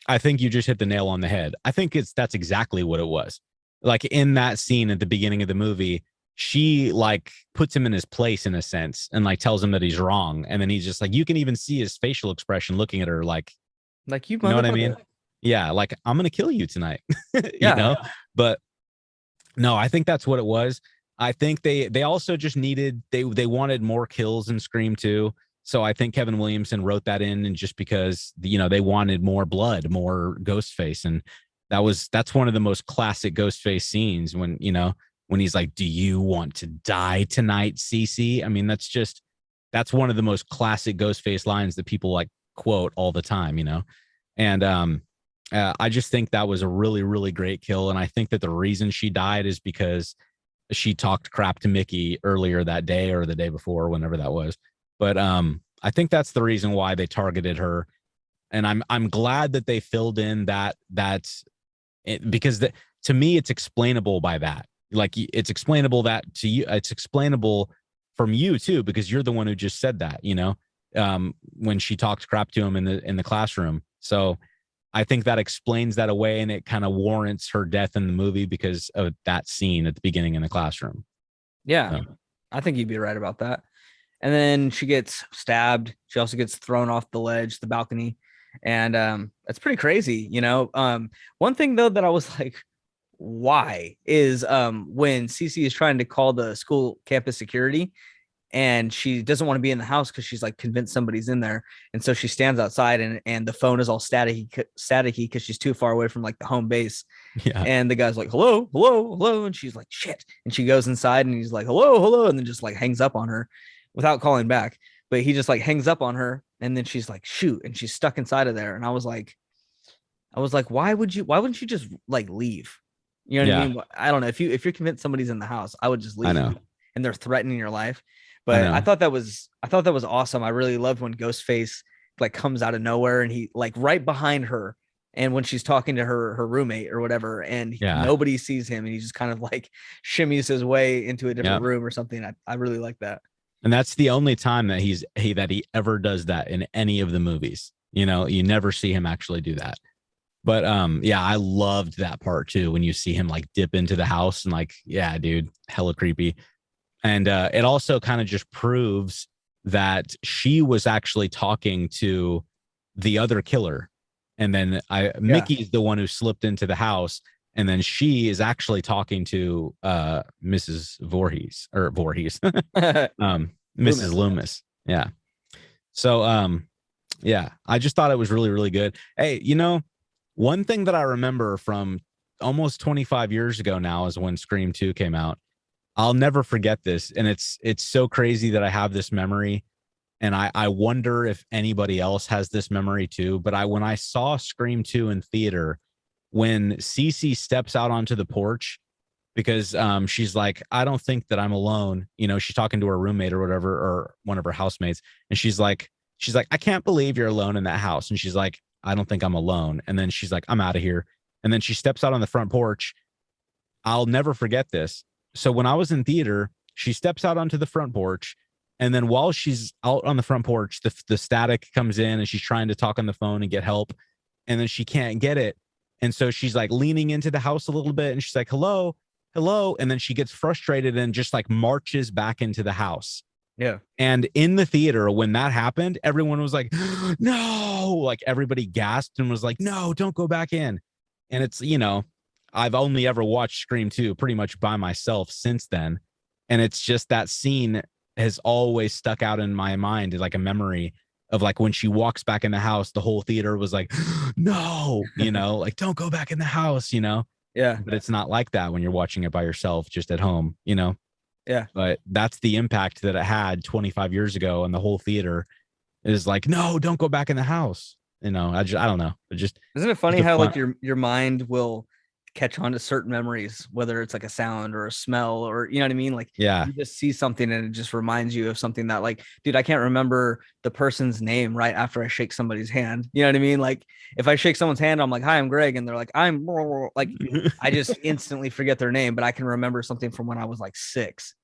I think you just hit the nail on the head. I think that's exactly what it was. Like in that scene at the beginning of the movie, she like puts him in his place in a sense and like tells him that he's wrong. And then he's just like, you can even see his facial expression looking at her like, Like, you you know what I mean? motherfucker. Yeah, like I'm gonna kill you tonight. You Yeah. know? But no, I think that's what it was. I think they also just needed they wanted more kills in Scream 2. So I think Kevin Williamson wrote that in, and just because they wanted more blood, more Ghostface, and that's one of the most classic Ghostface scenes when he's like, "Do you want to die tonight, Cece?" I mean, that's one of the most classic Ghostface lines that people like quote all the time. And I just think that was a really, really great kill, and I think that the reason she died is because she talked crap to Mickey earlier that day or the day before, whenever that was. But I think that's the reason why they targeted her, and I'm glad that they filled in because to me it's explainable by that. Like, it's explainable that to you, it's explainable from you too, because you're the one who just said that, when she talked crap to him in the classroom. So I think that explains that away, and it kind of warrants her death in the movie because of that scene at the beginning in the classroom. Yeah, So, I think you'd be right about that. And then she gets stabbed. She also gets thrown off the ledge, the balcony, and that's pretty crazy. One thing though that I was like, why is when Cece is trying to call the school campus security, and she doesn't want to be in the house because she's like convinced somebody's in there, and so she stands outside, and the phone is all staticky because she's too far away from like the home base. yeah, And the guy's like, hello, hello, hello, and she's like, shit, and she goes inside, and he's like, hello, hello, and then just like hangs up on her without calling back. But he just like hangs up on her, and then she's like, shoot, and she's stuck inside of there. And I was like, why wouldn't you just like leave? You know what I yeah, mean? I don't know. If you're convinced somebody's in the house, I would just I leave, know, and they're threatening your life. I But I know, thought that was I thought that was awesome. I really loved when Ghostface like comes out of nowhere, and he like right behind her, and when she's talking to her roommate or whatever, and yeah, nobody sees him, and he just kind of like shimmies his way into a yeah. different room or something. I really like that. And that's the only time that he ever does that in any of the movies. You never see him actually do that. But yeah, I loved that part too, when you see him like dip into the house and like, yeah, dude, hella creepy. And it also kind of just proves that she was actually talking to the other killer. And then Yeah. Mickey's the one who slipped into the house. And then she is actually talking to Mrs. Voorhees, Mrs. Loomis. Loomis. Yeah. So yeah, I just thought it was really, really good. Hey, one thing that I remember from almost 25 years ago now is when Scream 2 came out. I'll never forget this. And it's so crazy that I have this memory. And I wonder if anybody else has this memory too. But when I saw Scream 2 in theater, when Cece steps out onto the porch, because she's like, I don't think that I'm alone. She's talking to her roommate or whatever, or one of her housemates. And she's like, I can't believe you're alone in that house. And she's like, I don't think I'm alone. And then she's like, I'm out of here. And then she steps out on the front porch. I'll never forget this. So when I was in theater, she steps out onto the front porch. And then while she's out on the front porch, the static comes in, and she's trying to talk on the phone and get help. And then she can't get it. And so she's like leaning into the house a little bit, and she's like, hello, hello. And then she gets frustrated and just like marches back into the house. Yeah. And in the theater, when that happened, everyone was like, no, like everybody gasped and was like, no, don't go back in. And I've only ever watched Scream 2 pretty much by myself since then. And it's just that scene has always stuck out in my mind, like a memory of like when she walks back in the house, the whole theater was like, no, like don't go back in the house. Yeah. But it's not like that when you're watching it by yourself, just at home. Yeah. But that's the impact that it had 25 years ago. And the whole theater is like, no, don't go back in the house. I don't know. Isn't it It's funny a how like fun. your mind will catch on to certain memories, whether it's like a sound or a smell, or you know what I mean? Like Yeah. you just see something and it just reminds you of something that, like, dude, I can't remember the person's name right after I shake somebody's hand. You know what I mean? Like if I shake someone's hand, I'm like, hi, I'm Greg, and they're like, I'm like, I just instantly forget their name, but I can remember something from when I was like 6,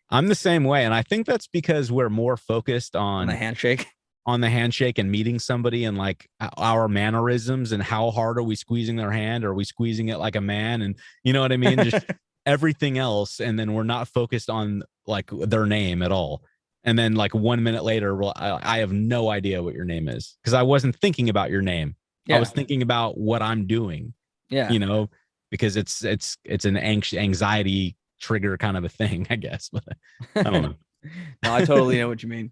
I'm the same way. And I think that's because we're more focused on the handshake. on the handshake and meeting somebody, and like our mannerisms and how hard are we squeezing their hand? Are we squeezing it like a man? And you know what I mean? Just everything else. And then we're not focused on like their name at all. And then like 1 minute later, well, I have no idea what your name is because I wasn't thinking about your name. I Yeah. was thinking about what I'm doing, Yeah. you know, because it's an anxiety trigger kind of a thing, I guess. But I don't know. No, I totally know what you mean.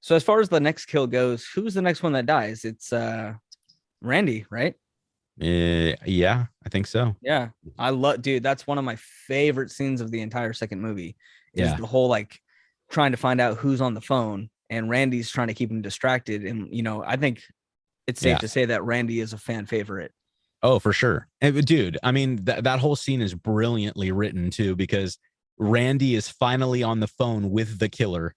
So as far as the next kill goes, who's the next one that dies? It's Randy, right? Yeah, I think so. Yeah. I love, dude, that's one of my favorite scenes of the entire second movie is Yeah, the whole like trying to find out who's on the phone and Randy's trying to keep him distracted. And, I think it's safe yeah. to say that Randy is a fan favorite. Oh, for sure. And, dude, I mean, that whole scene is brilliantly written too, because Randy is finally on the phone with the killer.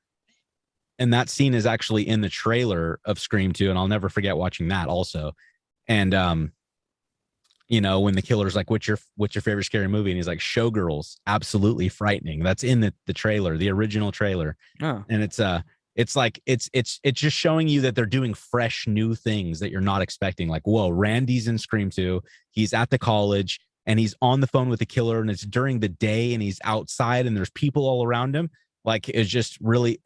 And that scene is actually in the trailer of Scream 2. And I'll never forget watching that also. And when the killer's like, what's your favorite scary movie? And he's like, Showgirls, absolutely frightening. That's in the trailer, the original trailer. Oh, And it's like it's just showing you that they're doing fresh new things that you're not expecting. Like, whoa, Randy's in Scream 2. He's at the college and he's on the phone with the killer, and it's during the day and he's outside and there's people all around him. Like, it's just really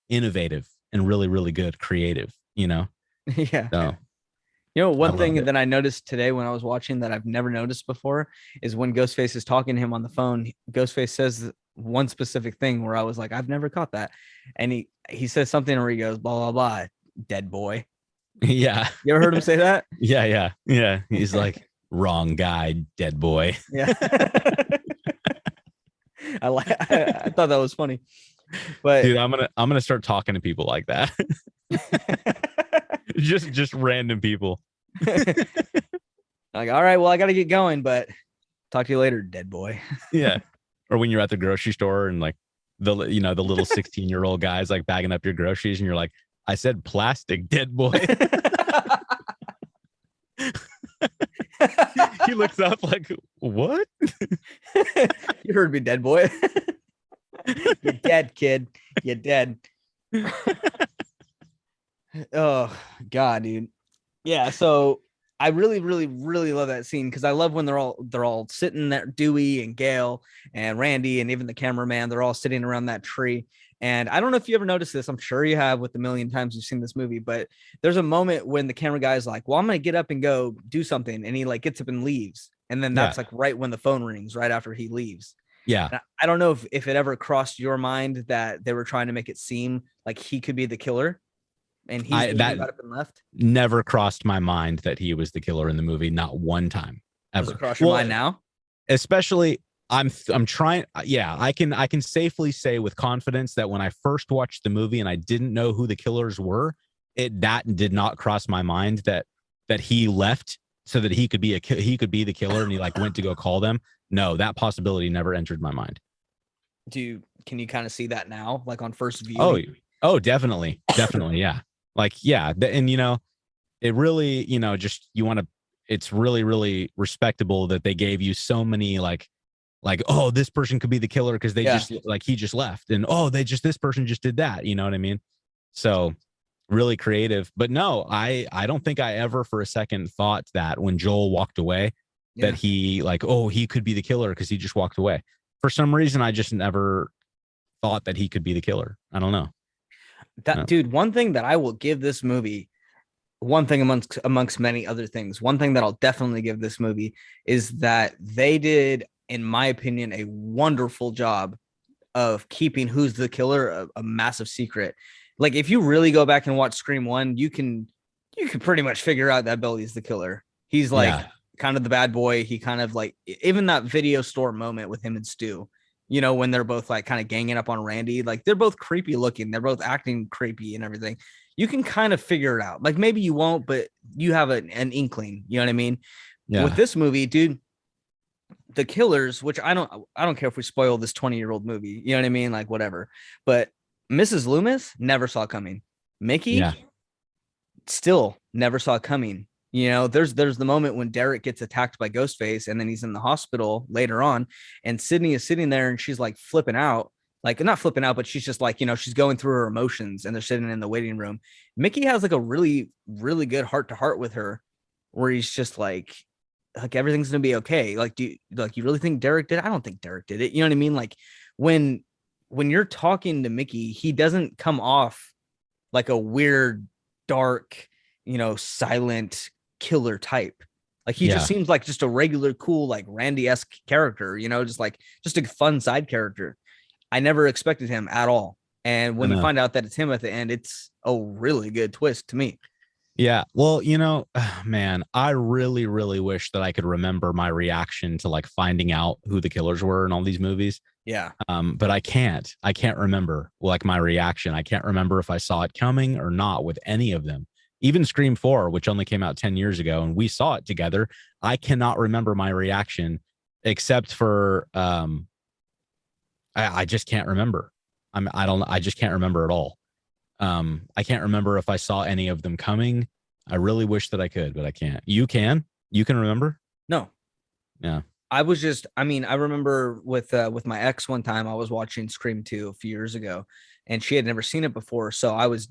innovative and really, really good, creative, yeah. So I One love thing it. that I noticed today when I was watching that I've never noticed before is when Ghostface is talking to him on the phone, Ghostface says one specific thing where I was like, I've never caught that. And he says something where he goes, blah, blah, blah, dead boy. Yeah. You ever heard him say that? Yeah. He's like, wrong guy, dead boy. Yeah. I thought that was funny. But Dude, I'm gonna start talking to people like that. just random people. like, all right, well, I gotta get going, but talk to you later, dead boy. Yeah. Or when you're at the grocery store and like the little 16-year-old guys like bagging up your groceries and you're like, I said plastic, dead boy. He looks up like, what? You heard me, dead boy. You're dead, kid. You're dead. Oh God, dude. Yeah, so I really, really, really love that scene because I love when they're all sitting there, Dewey and Gail and Randy and even the cameraman, they're all sitting around that tree. And I don't know if you ever noticed this. I'm sure you have with the million times you've seen this movie, but there's a moment when the camera guy is like, well, I'm gonna get up and go do something, and he like gets up and leaves. And then Yeah. that's like right when the phone rings, right after he leaves. Yeah. And I don't know if it ever crossed your mind that they were trying to make it seem like he could be the killer and he's the one who That got up and left. never crossed my mind that he was the killer in the movie, not one time Does it ever. cross your mind now? Especially I'm trying. Yeah, I can safely say with confidence that when I first watched the movie and I didn't know who the killers were, that did not cross my mind that he left so that he could be the killer and he like went to go call them. No, that possibility never entered my mind. Can you kind of see that now, like on first Oh, view? definitely, yeah. Like, yeah, and it really, just you want to. It's really, really respectable that they gave you so many like, oh, this person could be the killer because they Yeah. just like he just left, and oh, this person just did that. You know what I mean? So really creative. But no, I don't think I ever for a second thought that when Joel walked away that Yeah. he like, oh, he could be the killer because he just walked away. For some reason, I just never thought that he could be the killer. I don't know. That No. dude, one thing that I will give this movie, one thing amongst many other things, one thing that I'll definitely give this movie is that they did, in my opinion, a wonderful job of keeping who's the killer a massive secret. Like if you really go back and watch Scream 1, you can pretty much figure out that Billy's the killer. He's like Yeah. kind of the bad boy. He kind of like even that video store moment with him and Stu, when they're both like kind of ganging up on Randy, like they're both creepy looking, they're both acting creepy and everything. You can kind of figure it out. Like maybe you won't, but you have an inkling. You know what I mean? With Yeah. this movie, dude, the killers, which I don't care if we spoil this 20-year-old movie, you know what I mean? Like whatever. But Mrs. Loomis never saw coming. Yeah. Mickey still never saw coming. There's the moment when Derek gets attacked by Ghostface and then he's in the hospital later on, and Sydney is sitting there and she's like flipping out, like not flipping out, but she's just like, she's going through her emotions and they're sitting in the waiting room. Mickey has like a really, really good heart to heart with her where he's just like everything's gonna be okay. Like, you really think Derek did it? I don't think Derek did it. You know what I mean? Like when you're talking to Mickey, he doesn't come off like a weird, dark, silent killer type. Like he just Yeah. seems like just a regular, cool, like Randy-esque character, just a fun side character. I never expected him at all. And I when you know. find out that it's him at the end, it's a really good twist to me. Yeah. Well, man, I really, really wish that I could remember my reaction to like finding out who the killers were in all these movies. Yeah. But I can't. I can't remember like my reaction. I can't remember if I saw it coming or not with any of them. Even Scream 4, which only came out 10 years ago and we saw it together. I cannot remember my reaction except for I just can't remember. I just can't remember at all. I can't remember if I saw any of them coming. I really wish that I could, but I can't. You can? You can remember? No, Yeah. I remember with my ex one time I was watching Scream 2 a few years ago and she had never seen it before. So I was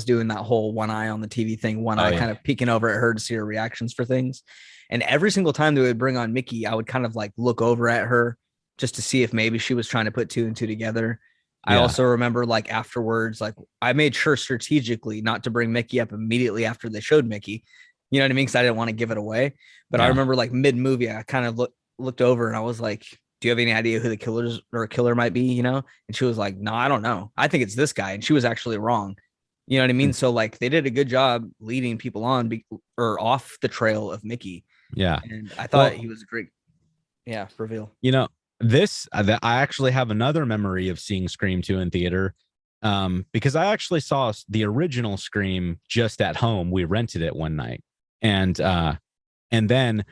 doing that whole one eye on the TV thing, one Oh eye yeah. kind of peeking over at her to see her reactions for things. And every single time they would bring on Mickey, I would kind of like look over at her just to see if maybe she was trying to put two and two together. I Yeah. also remember like afterwards, like I made sure strategically not to bring Mickey up immediately after they showed Mickey. You know what I mean? Because I didn't want to give it away. But I Yeah. remember like mid movie, I kind of looked over and I was like, do you have any idea who the killer might be? And she was like, no, I don't know. I think it's this guy. And she was actually wrong. You know what I mean? So like they did a good job leading people on or off the trail of Mickey. Yeah. And I thought Well, he was a great, yeah, reveal. you know, I actually have another memory of seeing Scream 2 in theater. Because I actually saw the original Scream just at home. We rented it one night. And then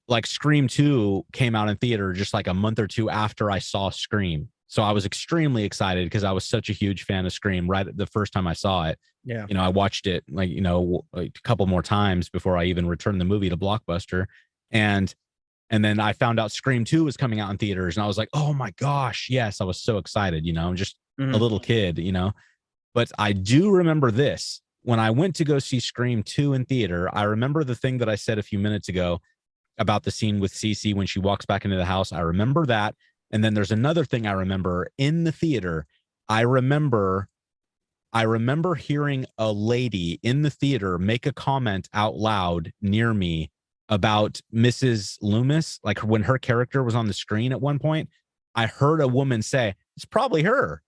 like Scream 2 came out in theater just like a month or two after I saw Scream. So I was extremely excited because I was such a huge fan of Scream right the first time I saw it. Yeah. I watched it like, a couple more times before I even returned the movie to Blockbuster. And then I found out Scream 2 was coming out in theaters and I was like, "Oh my gosh, yes." I was so excited, I'm just a Mhm. little kid. But I do remember this. When I went to go see Scream 2 in theater, I remember the thing that I said a few minutes ago about the scene with Cece when she walks back into the house. I remember that. And then there's another thing I remember in the theater. I remember hearing a lady in the theater make a comment out loud near me about Mrs. Loomis. Like when her character was on the screen at one point, I heard a woman say, "It's probably her."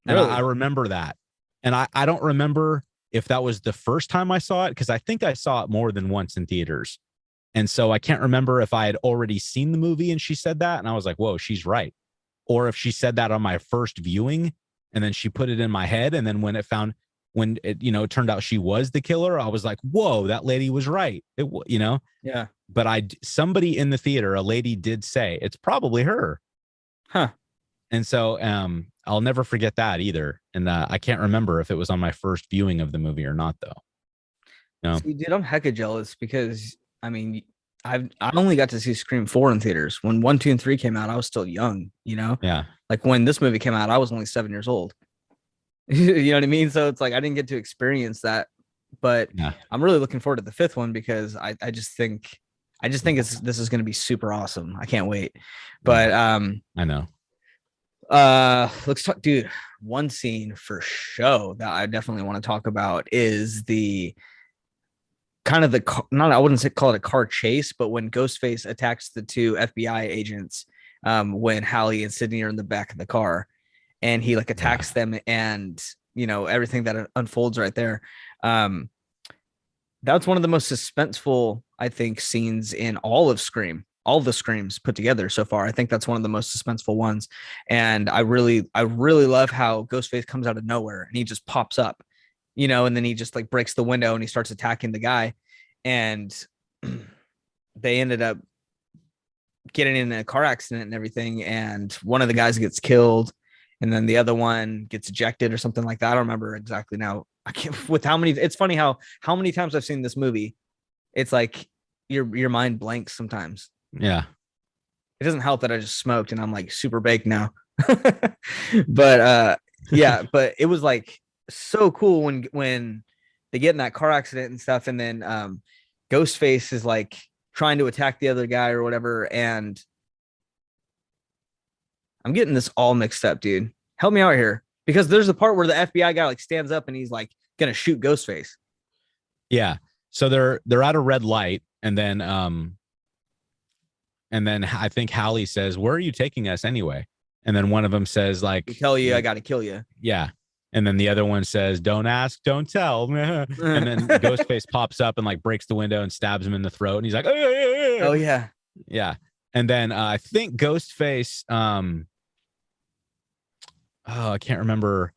And I Really? remember that. And I don't remember if that was the first time I saw it, because I think I saw it more than once in theaters. And so I can't remember if I had already seen the movie and she said that. And I was like, whoa, she's right. Or if she said that on my first viewing and then she put it in my head. And then when it turned out she was the killer, I was like, whoa, that lady was right. Yeah. But somebody in the theater, a lady did say it's probably her. Huh. And so I'll never forget that either. And I can't remember if it was on my first viewing of the movie or not, though. No. See, dude, I'm hecka jealous because I mean, I only got to see Scream 4 in theaters. When 1, 2, and 3 came out, I was still young. Yeah. Like when this movie came out, I was only 7 years old. You know what I mean? So it's like I didn't get to experience that. But Yeah. I'm really looking forward to the fifth one because I just think this is gonna be super awesome. I can't wait. But I know. let's talk, dude. One scene for show that I definitely want to talk about is the kind of not, I wouldn't say call it a car chase, but when Ghostface attacks the two FBI agents, when Hallie and Sydney are in the back of the car, and he like Yeah. attacks them, and everything that unfolds right there. Um, that's one of the most suspenseful, I think, scenes in all of Scream. All the Screams put together so far. I think that's one of the most suspenseful ones. And I really love how Ghostface comes out of nowhere and he just pops up, and then he just like breaks the window and he starts attacking the guy. And they ended up getting in a car accident and everything. And one of the guys gets killed, and then the other one gets ejected or something like that. I don't remember exactly now. I can't with how many. It's funny how many times I've seen this movie. It's like your mind blanks sometimes. Yeah. It doesn't help that I just smoked and I'm like super baked now. But yeah, but it was like so cool when they get in that car accident and stuff, and then Ghostface is like trying to attack the other guy or whatever, and I'm getting this all mixed up, dude. Help me out here. Because there's a part where the FBI guy like stands up and he's like gonna shoot Ghostface. Yeah. So they're at a red light and then I think Hallie says, "Where are you taking us anyway?" And then one of them says, We like, tell you, I got to kill you. yeah. And then the other one says, "Don't ask, don't tell." And then Ghostface pops up and like breaks the window and stabs him in the throat. And he's like, Oh yeah. yeah. And then I think Ghostface, I can't remember.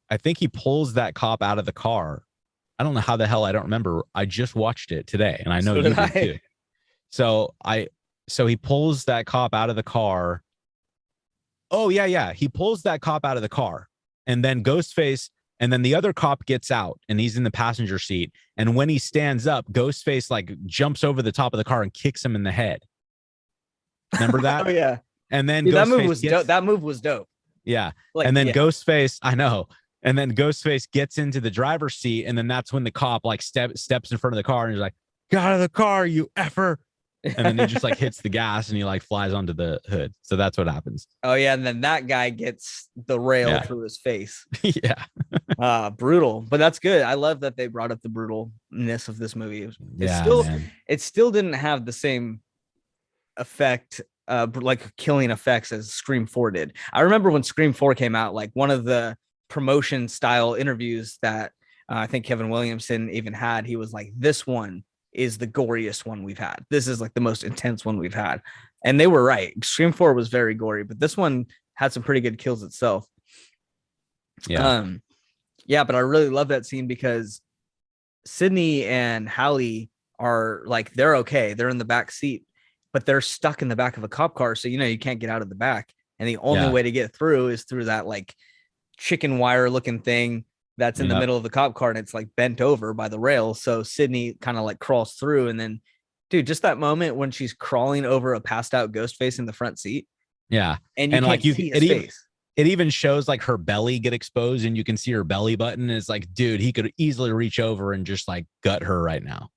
I think he pulls that cop out of the car. I don't know how the hell I don't remember. I just watched it today, and I know So you did did too. So he pulls that cop out of the car. Oh yeah. He pulls that cop out of the car, and then Ghostface, and then the other cop gets out, and he's in the passenger seat. And when he stands up, Ghostface like jumps over the top of the car and kicks him in the head. Remember that? Oh yeah. And then Dude, that move Ghostface was gets dope. That move was dope. yeah. Like, And then yeah. Ghostface, I know. And then Ghostface gets into the driver's seat, and then that's when the cop like steps in front of the car and he's like, "Get out of the car, you effer!" And then he just like hits the gas and he like flies onto the hood. So that's what happens. Oh yeah, and then that guy gets the rail through his face. Yeah. Brutal, but that's good. I love that they brought up the brutalness of this movie. Man. It still didn't have the same effect, like killing effects as Scream 4 did. I remember when Scream 4 came out, like one of the promotion style interviews that I think Kevin Williamson even had, he was like, "This one is the goriest one we've had. This is like the most intense one we've had." And they were right. Scream 4 was very gory, but this one had some pretty good kills itself. Yeah. Yeah, but I really love that scene because Sydney and Hallie are like, they're okay. They're in the back seat, but they're stuck in the back of a cop car. So, you can't get out of the back. And the only way to get through is through that like chicken wire looking thing that's in the middle of the cop car, and it's like bent over by the rail. So Sydney kind of like crawls through, and then, dude, just that moment when she's crawling over a passed out Ghostface in the front seat. Yeah. And you can't like see his face. It even shows like her belly get exposed, and you can see her belly button. And it's like, dude, he could easily reach over and just like gut her right now.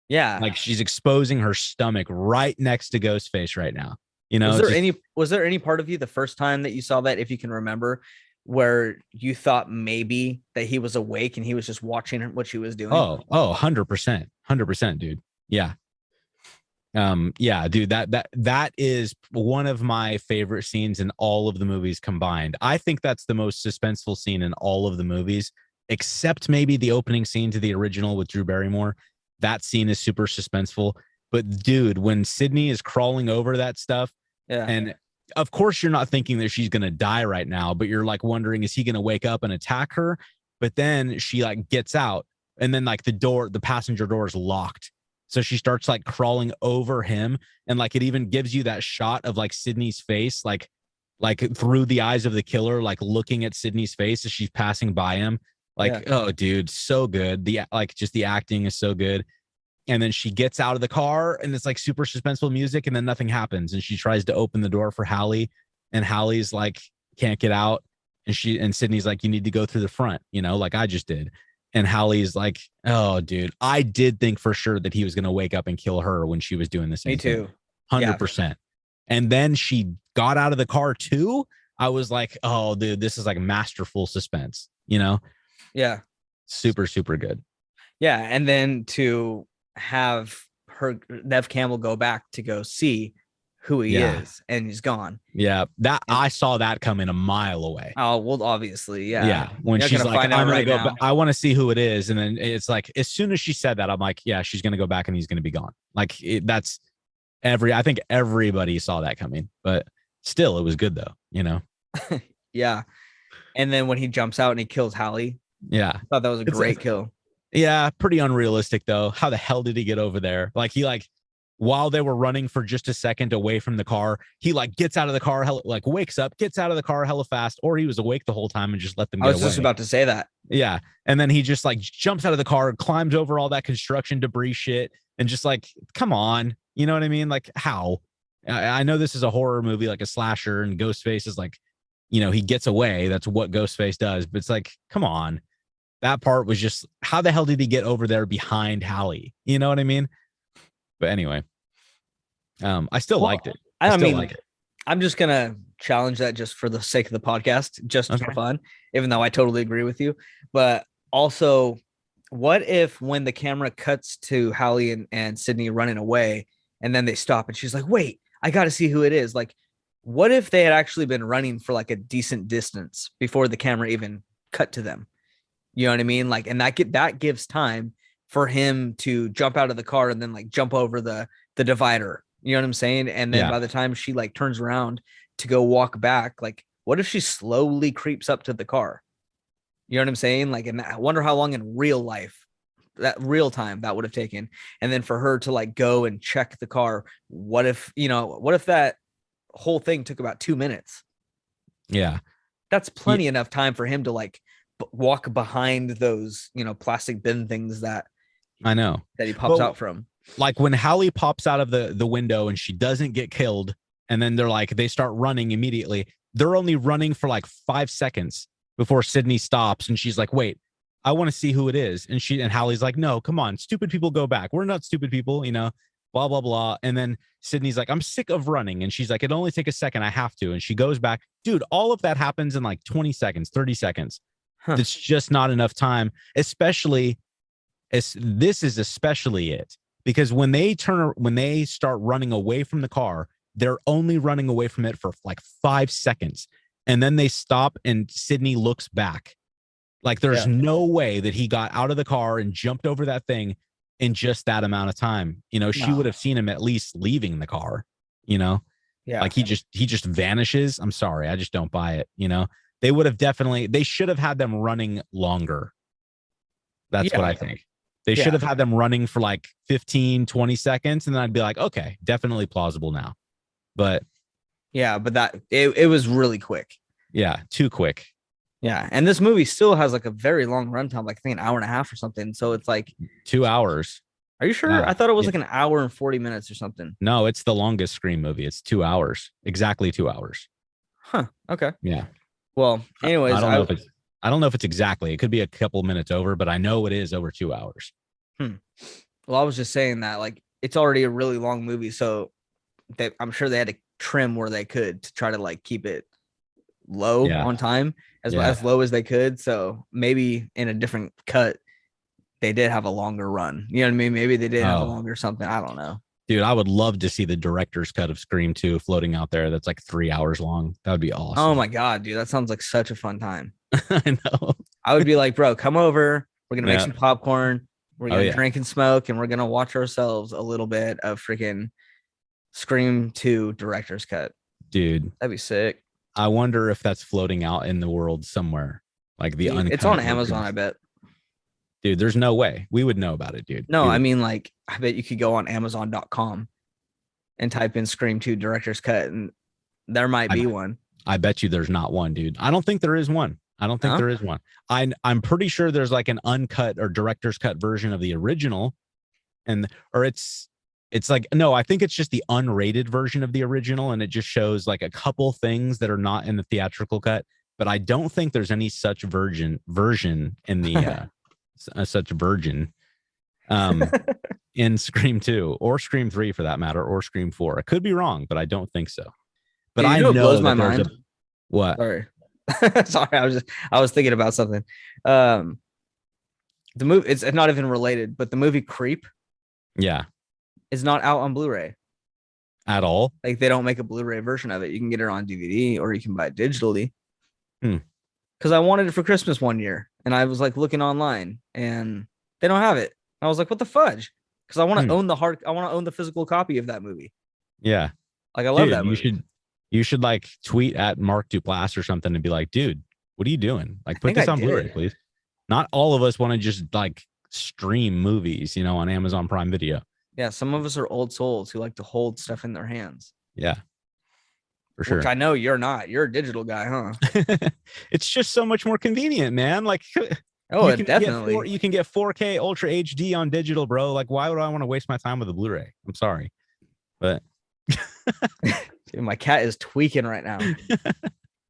Yeah. Like she's exposing her stomach right next to Ghostface right now. Was there any part of you the first time that you saw that, if you can remember, where you thought maybe that he was awake and he was just watching what she was doing? 100%. 100%, dude. Yeah. Yeah, dude, that is one of my favorite scenes in all of the movies combined. I think that's the most suspenseful scene in all of the movies, except maybe the opening scene to the original with Drew Barrymore. That scene is super suspenseful. But dude, when Sydney is crawling over that stuff, and of course you're not thinking that she's gonna die right now, but you're like wondering, is he gonna wake up and attack her? But then she like gets out, and then like the passenger door is locked. So she starts like crawling over him, and like it even gives you that shot of like Sydney's face, like through the eyes of the killer, like looking at Sydney's face as she's passing by him. Like, oh, dude, so good. Just the acting is so good. And then she gets out of the car, and it's like super suspenseful music, and then nothing happens. And she tries to open the door for Hallie, and Hallie's like can't get out, and Sydney's like, "You need to go through the front," like I just did. And Hallie's like, "Oh, dude, I did think for sure that he was going to wake up and kill her when she was doing the same thing." Me too. 100%. And then she got out of the car too. I was like, "Oh, dude, this is like masterful suspense," Yeah. Super, super good. Yeah. And then to have Nev Campbell go back to go see who he is, and he's gone. Yeah, I saw that coming a mile away. Oh, well, obviously, yeah. When she's like, "I'm gonna go back, I want to see who it is," and then it's like, as soon as she said that, I'm like, yeah, she's gonna go back and he's gonna be gone. Like I think everybody saw that coming, but still, it was good though, Yeah. And then when he jumps out and he kills Hallie, I thought that was a great kill. Yeah, pretty unrealistic though. How the hell did he get over there? Like while they were running for just a second away from the car, he like gets out of the car, wakes up, gets out of the car hella fast, or he was awake the whole time and just let them get away. I was just about to say that. Yeah. And then he just like jumps out of the car, climbs over all that construction debris shit, and just like, come on. You know what I mean? Like, how? I know this is a horror movie, like a slasher, and Ghostface is like, he gets away. That's what Ghostface does. But it's like, come on. That part was just, how the hell did he get over there behind Hallie? You know what I mean? But anyway, I still liked it. I mean, like it. I'm just going to challenge that just for the sake of the podcast, just for fun, even though I totally agree with you. But also, what if when the camera cuts to Hallie and Sydney running away, and then they stop and she's like, wait, I got to see who it is. Like, what if they had actually been running for like a decent distance before the camera even cut to them? You know what I mean? Like, and that gives time for him to jump out of the car and then like jump over the divider. You know what I'm saying? And then Yeah, by the time she like turns around to go walk back, like, what if she slowly creeps up to the car? You know what I'm saying? Like, and I wonder how long in real life, that real time, that would have taken. And then for her to like go and check the car, what if that whole thing took about 2 minutes? yeah, That's yeah. plenty enough time for him to like walk behind those, plastic bin things I know. that he pops But out from. like when Hallie pops out of the window and she doesn't get killed, and then they start running immediately. They're only running for like 5 seconds before Sydney stops, and she's like, "Wait, I want to see who it is." And Hallie's like, "No, come on, stupid people go back. We're not stupid people, you know." Blah blah blah. And then Sydney's like, "I'm sick of running," and she's like, "It only take a second. I have to." And she goes back. Dude, all of that happens in like 20 seconds, 30 seconds. Huh. It's just not enough time, especially this is especially it because when they start running away from the car, they're only running away from it for like 5 seconds, and then they stop and Sydney looks back. Like there's Yeah. no way that he got out of the car and jumped over that thing in just that amount of time. You know, she would No. have seen him at least leaving the car. You know, Yeah. like he just vanishes. I'm sorry, I just don't buy it. You know, they should have had them running longer. That's what Yeah. I think. They should Yeah. have had them running for like 15, 20 seconds. And then I'd be like, okay, definitely plausible now. But Yeah. But it was really quick. yeah, too quick. Yeah. And this movie still has like a very long runtime, like I think an hour and a half or something. So it's like, 2 hours. are you sure? Yeah. I thought it was Yeah. like an hour and 40 minutes or something. No, it's the longest Scream movie. It's 2 hours. Exactly 2 hours. Huh. Okay. Yeah. Well, I anyways, don't know if it's I don't know if it's exactly. It could be a couple minutes over, but I know it is over 2 hours. hmm. Well, I was just saying that like it's already a really long movie, so I'm sure they had to trim where they could to try to like keep it low Yeah. on time Yeah. as low as they could. So maybe in a different cut, they did have a longer run. You know what I mean? Maybe they did have a Oh, longer something. I don't know. dude, I would love to see the director's cut of Scream 2 floating out there. That's like 3 hours long. That would be Oh awesome. my god, dude, that sounds like such a fun time. I know. I would be like, bro, come over. We're gonna make Yeah. some popcorn. We're Oh gonna yeah. drink and smoke, and we're gonna watch ourselves a little bit of freaking Scream 2 director's cut. Dude, That'd be sick. I wonder if that's floating out in the world somewhere. Like the Dude, it's uncut on Amazon, I versions. bet. Dude, there's no way. We would know about it, dude. No, We I would. mean, like, I bet you could go on Amazon.com and type in Scream 2 director's cut, and there might I, be one. I bet you there's not one, dude. I don't think there is one. I don't think Huh? there is one. I'm pretty sure there's like an uncut or director's cut version of the original, and or it's like no, I think it's just the unrated version of the original, and it just shows like a couple things that are not in the theatrical cut. But I don't think there's any such version in the such virgin um in Scream 2 or Scream 3 for that matter, or Scream 4. I could be wrong, but I don't think so. But Dude, I what blows know my that there's a mind? what? Sorry. Sorry, I was thinking about something. Um, the movie it's not even related, but the movie Creep Yeah, is not out on Blu-ray. at all. Like they don't make a Blu-ray version of it. You can get it on DVD or you can buy it digitally. Hmm. Because I wanted it for Christmas one year, and I was like looking online, and they don't have it. I was like, "What the fudge?" Because I want to Hmm. own I want to own the physical copy of that movie. Yeah, Like I love dude, that movie. you should like tweet at Mark Duplass or something and be like, dude, what are you doing? I Like, put think I this on Blu-ray, did. please. Not all of us want to just like stream movies, you know, on Amazon Prime Video. Yeah, some of us are old souls who like to hold stuff in their hands, Yeah, for which sure. I know you're not. You're a digital guy, huh? It's just so much more convenient, man. Like Oh, it definitely. you can get 4K Ultra HD on digital, bro. Like, why would I want to waste my time with a Blu-ray? I'm sorry, but Dude, my cat is tweaking right now.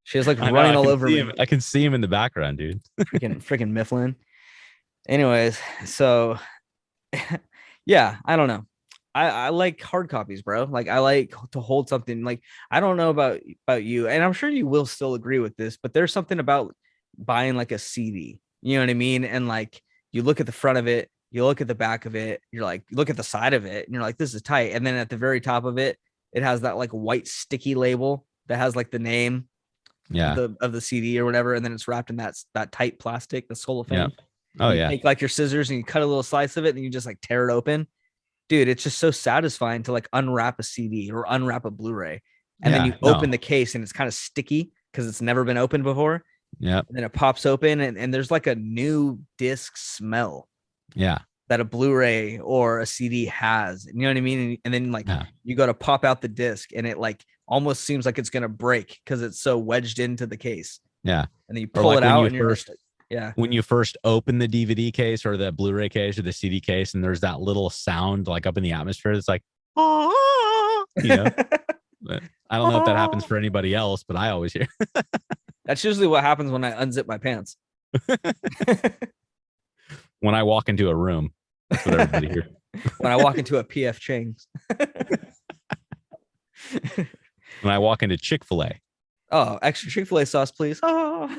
She is like I know running all over me. I can see him in the background, dude. Freaking Mifflin. Anyways, so yeah, I don't know. I like hard copies, bro. Like I like to hold something. Like I don't know about you, and I'm sure you will still agree with this, but there's something about buying like a CD. You know what I mean? And like You look at the front of it, you look at the back of it, you're like, you look at the side of it, and you're like, this is tight. And then at the very top of it, it has that like white sticky label that has like the name Yeah. of the CD or whatever, and then it's wrapped in that tight plastic, the Yeah. cellophane. Oh You yeah. take like your scissors and you cut a little slice of it, and you just like tear it open. Dude, it's just so satisfying to like unwrap a CD or unwrap a Blu-ray, and then Yeah. you open the case and it's kind of sticky because it's never been opened before. Yeah. And then it pops open and there's like a new disc smell Yeah. that a Blu-ray or a CD has. You know what I mean? And then like Yeah. you go to pop out the disc and it like almost seems like it's gonna break because it's so wedged into the case. Yeah. And then you Or pull like it when out you and you're first like, yeah. when you first open the DVD case or the Blu-ray case or the CD case, and there's that little sound like up in the atmosphere. It's like, oh, you know. But I don't know if that happens for anybody else, but I always hear. That's usually what happens when I unzip my pants. When I walk into a room, that's what everybody hears. When I walk into a PF Chang's. When I walk into Chick-fil-A. Oh, extra Chick-fil-A sauce, please. Oh.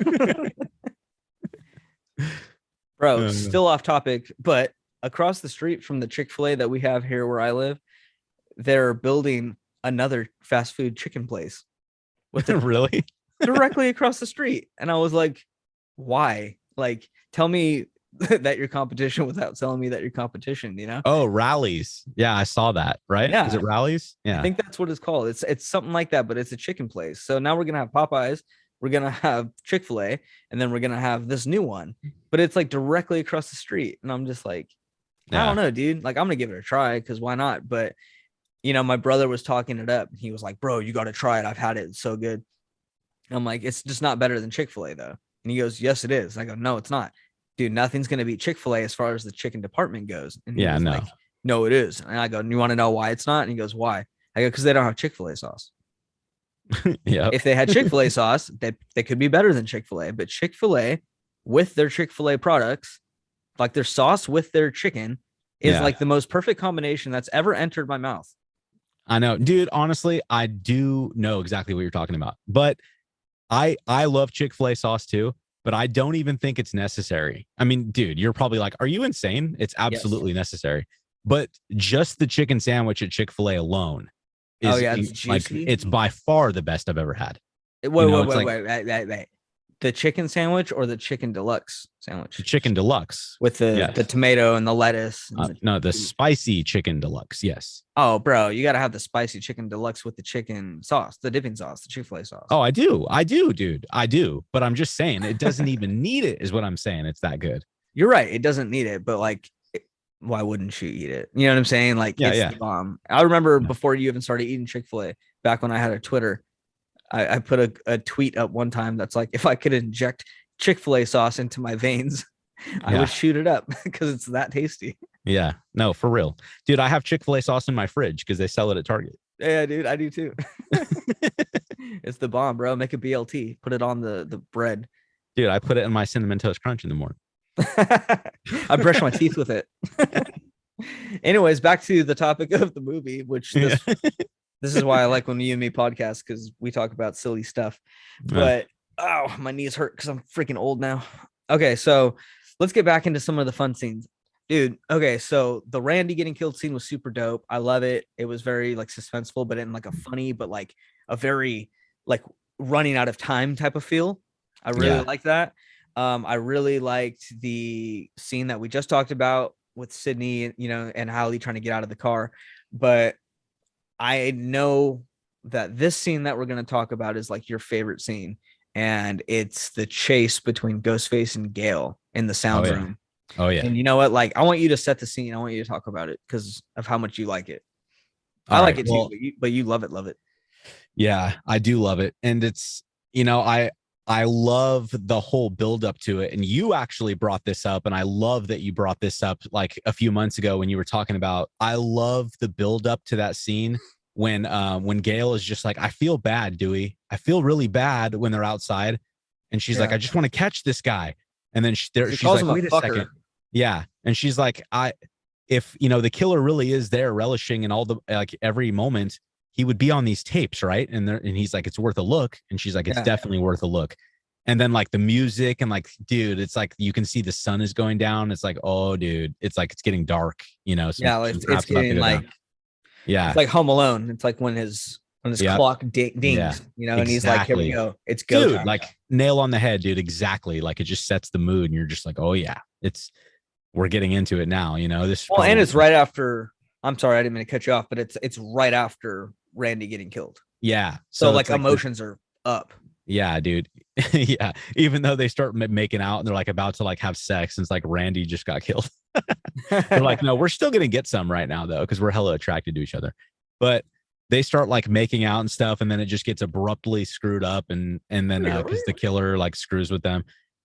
Bro, still off topic, but across the street from the Chick-fil-A that we have here where I live, they're building another fast food chicken place with Really? directly across the street. And I was like, why? Like, tell me that you're competition without telling me that you're competition, you know? Oh, Rallies. Yeah, I saw that, right? Yeah. Is it Rallies? Yeah. I think that's what it's called. It's something like that, but it's a chicken place. So now we're gonna have Popeyes, we're gonna have Chick-fil-A, and then we're gonna have this new one. But it's like directly across the street. And I'm just like, I don't know, dude. Like, I'm gonna give it a try because why not? But you know, my brother was talking it up. He was like, bro, you got to try it. I've had it. It's so good. I'm like, it's just not better than Chick-fil-A though. And he goes, yes, it is. I go, no, it's not. Dude, nothing's going to beat Chick-fil-A as far as the chicken department goes. And he was no. like, no, it is. And I go, you want to know why it's not? And he goes, why? I go, because they don't have Chick-fil-A sauce. Yeah. If they had Chick-fil-A sauce, they could be better than Chick-fil-A. But Chick-fil-A with their Chick-fil-A products, like their sauce with their chicken, is like the most perfect combination that's ever entered my mouth. I know, dude. Honestly, I do know exactly what you're talking about. But I love Chick-fil-A sauce too, but I don't even think it's necessary. I mean, dude, you're probably like, are you insane? It's absolutely necessary. But just the chicken sandwich at Chick-fil-A alone is it's like it's by far the best I've ever had. Wait. The chicken sandwich or the chicken deluxe sandwich? The chicken deluxe with the tomato and the lettuce. And no, the spicy chicken deluxe. Yes. Oh, bro, you got to have the spicy chicken deluxe with the chicken sauce, the dipping sauce, the Chick-fil-A sauce. Oh, I do, dude. I do. But I'm just saying it doesn't even need it is what I'm saying. It's that good. You're right. It doesn't need it, but like, why wouldn't you eat it? You know what I'm saying? Like, it's the bomb. I remember before you even started eating Chick-fil-A, back when I had a Twitter, I put a tweet up one time that's like, if I could inject Chick-fil-A sauce into my veins, I would shoot it up because it's that tasty. Yeah, no, for real. Dude, I have Chick-fil-A sauce in my fridge because they sell it at Target. Yeah, dude, I do too. It's the bomb, bro. Make a BLT. Put it on the bread. Dude, I put it in my Cinnamon Toast Crunch in the morning. I brush my teeth with it. Anyways, back to the topic of the movie, which this is why I like when you and me podcast, because we talk about silly stuff. But oh, my knees hurt because I'm freaking old now. Okay, so let's get back into some of the fun scenes. Dude, okay, so the Randy getting killed scene was super dope. I love it. It was very like suspenseful, but in like a funny, but like a very like running out of time type of feel. I really like that. I really liked the scene that we just talked about with Sydney, you know, and Hallie trying to get out of the car. But I know that this scene that we're going to talk about is like your favorite scene, and it's the chase between Ghostface and Gale in the sound room. Oh yeah. And you know what? Like, I want you to set the scene. I want you to talk about it because of how much you like it. I like it too, but you love it. Yeah, I do love it. And it's, you know, I love the whole build up to it. And you actually brought this up, and I love that you brought this up like a few months ago when you were talking about, I love the build up to that scene when Gale is just like, I feel bad, Dewey. I feel really bad when they're outside. And she's like, I just want to catch this guy. And then she's like, wait a second. Yeah. And she's like, if, you know, the killer really is there relishing in all the, like every moment, he would be on these tapes, right? And he's like, it's worth a look. And she's like, it's definitely worth a look. And then like the music and like, dude, it's like you can see the sun is going down. It's like, oh, dude, it's like it's getting dark. Yeah, Some it's crap's about to getting go down. like it's Yeah. like Home Alone. It's like when his Yep. clock Yeah. dings, and he's like, "Here we Exactly. go, it's go Dude, time." like nail on the head, dude. Exactly. Like it just sets the mood, and you're just like, oh yeah, we're getting into it now. This is Well, and probably it's right after. I'm sorry, I didn't mean to cut you off, but it's right after Randy getting killed. yeah. So So like it's like the emotions are up. yeah, dude. Yeah. Even though they start making out and they're like about to like have sex, and it's like Randy just got killed. They're like, no, we're still gonna get some right now though, because we're hella attracted to each other. But they start like making out and stuff, and then it just gets abruptly screwed up, and then because the killer like screws with them,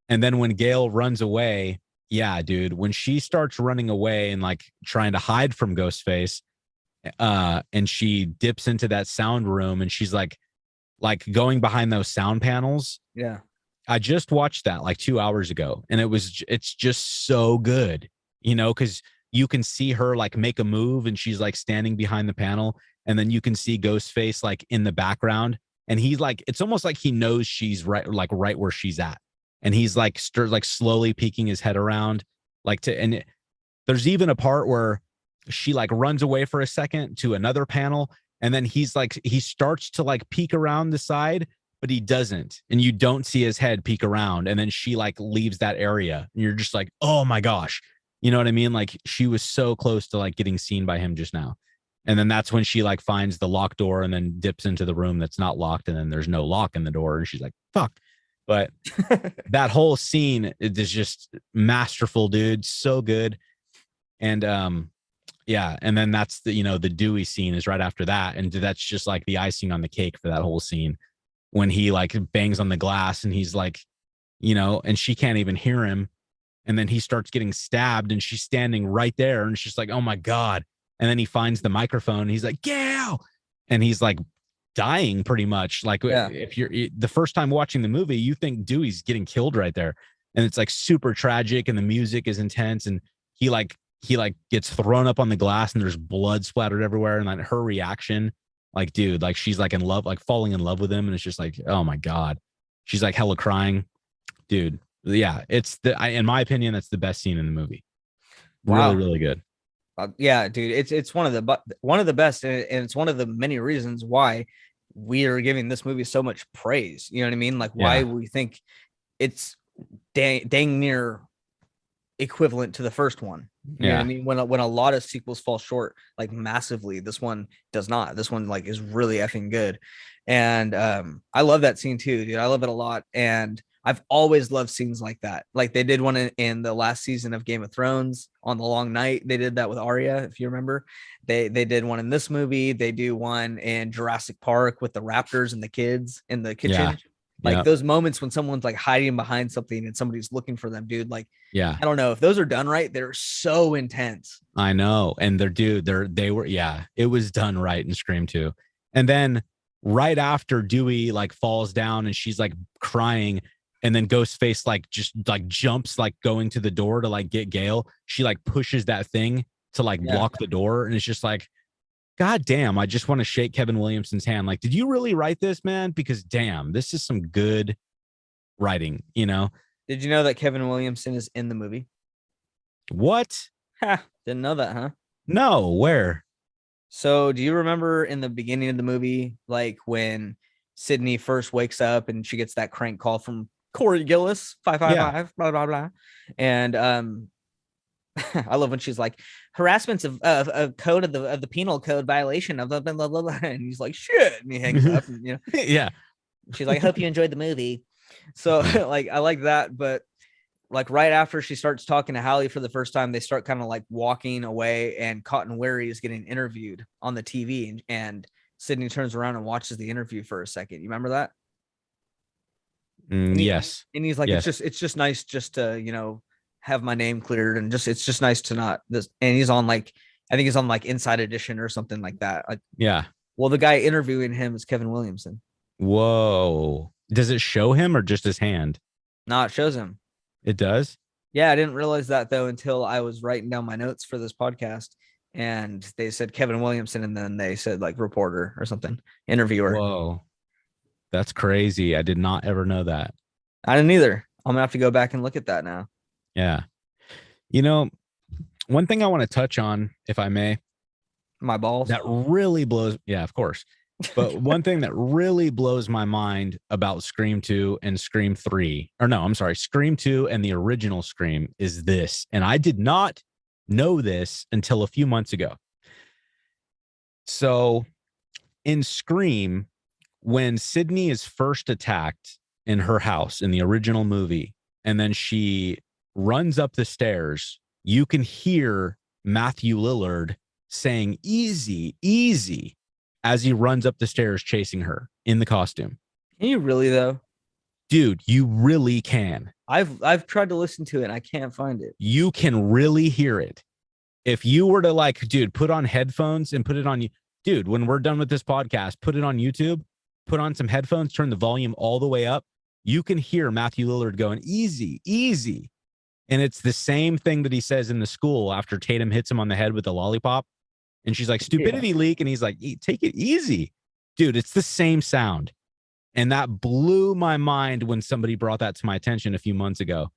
and then when Gail runs away, yeah, dude, when she starts running away and like trying to hide from Ghostface, and she dips into that sound room, and she's like going behind those sound panels. Yeah. I just watched that like 2 hours ago, and it's just so good, because you can see her like make a move, and she's like standing behind the panel, and then you can see Ghostface like in the background, and he's like, it's almost like he knows she's right where she's at, and he's like like slowly peeking his head around, there's even a part where she like runs away for a second to another panel, and then he starts to like peek around the side, but he doesn't, and you don't see his head peek around, and then she like leaves that area, and you're just like, oh my gosh, you know what I mean? Like she was so close to like getting seen by him just now. And then that's when she like finds the locked door and then dips into the room that's not locked, and then there's no lock in the door, and she's like, fuck. But that whole scene is just masterful, dude. So good. And yeah, and then that's the Dewey scene is right after that, and that's just like the icing on the cake for that whole scene, when he like bangs on the glass, and he's like, and she can't even hear him, and then he starts getting stabbed, and she's standing right there, and she's like, oh my god. And then he finds the microphone, and he's like, Gail, and he's like dying pretty much. Like Yeah. if you're the first time watching the movie, you think Dewey's getting killed right there, and it's like super tragic, and the music is intense, and he gets thrown up on the glass, and there's blood splattered everywhere, and then her reaction, like, dude, like she's like in love, like falling in love with him, and it's just like, oh my god, she's like hella crying, dude. Yeah, in my opinion, that's the best scene in the movie. Really, Wow. really good. Yeah, dude, it's one of the best, and it's one of the many reasons why we are giving this movie so much praise. You know what I mean? Like why Yeah, we think it's dang near equivalent to the first one. You know what I yeah, mean? When a lot of sequels fall short like massively, this one does not. This one like is really effing good. And I love that scene too, dude. I love it a lot. And I've always loved scenes like that. Like they did one in the last season of Game of Thrones on the long night. They did that with Arya, if you remember. They did one in this movie. They do one in Jurassic Park with the raptors and the kids in the yeah, kitchen. Like yeah, those moments when someone's like hiding behind something and somebody's looking for them, dude. Like yeah. I don't know if those are done right. They're so intense. I know. And they were, yeah, it was done right in Scream 2. And then right after Dewey like falls down and she's like crying, and then Ghostface like just like jumps, like going to the door to like get Gail. She like pushes that thing to like Yeah. block the door. And it's just like, God damn, I just want to shake Kevin Williamson's hand. Like, did you really write this, man? Because damn, this is some good writing, Did you know that Kevin Williamson is in the movie? What? Ha, didn't know that, huh? No, where? So, do you remember in the beginning of the movie, like when Sydney first wakes up and she gets that crank call from Corey Gillis, Yeah. 555, blah blah blah, and I love when she's like, harassment's a code of the penal code violation of blah blah blah blah, and he's like, shit, and he hangs up, and Yeah. she's like, hope you enjoyed the movie. So like I like that, but like right after she starts talking to Hallie for the first time, they start kind of like walking away, and Cotton Weary is getting interviewed on the TV, and Sydney turns around and watches the interview for a second. You remember that? Yes. And he's like, Yes. it's just nice just to, have my name cleared, and just it's just nice to not this. And he's on like, I think he's on like Inside Edition or something like that. Like, Yeah. well, the guy interviewing him is Kevin Williamson. Whoa. Does it show him or just his hand? No, it shows him. It does? Yeah, I didn't realize that though until I was writing down my notes for this podcast, and they said Kevin Williamson, and then they said like reporter or something, interviewer. Whoa. That's crazy. I did not ever know that. I didn't either. I'm gonna have to go back and look at that now. Yeah. You know, one thing I want to touch on, if I may, My balls. that really blows, yeah, of course. But one thing that really blows my mind about Scream 2 and Scream 3, or no, I'm sorry, Scream 2 and the original Scream is this. And I did not know this until a few months ago. So in Scream, when Sydney is first attacked in her house in the original movie, and then she runs up the stairs, you can hear Matthew Lillard saying easy, easy as he runs up the stairs chasing her in the costume. Can you really though? Dude, you really can. I've tried to listen to it and I can't find it. You can really hear it. If you were to like, dude, put on headphones and put it on you, dude, when we're done with this podcast, put it on YouTube, put on some headphones, turn the volume all the way up. You can hear Matthew Lillard going easy, easy. And it's the same thing that he says in the school after Tatum hits him on the head with the lollipop. And she's like, stupidity leak. And he's like, take it easy. Dude, it's the same sound. And that blew my mind when somebody brought that to my attention a few months ago.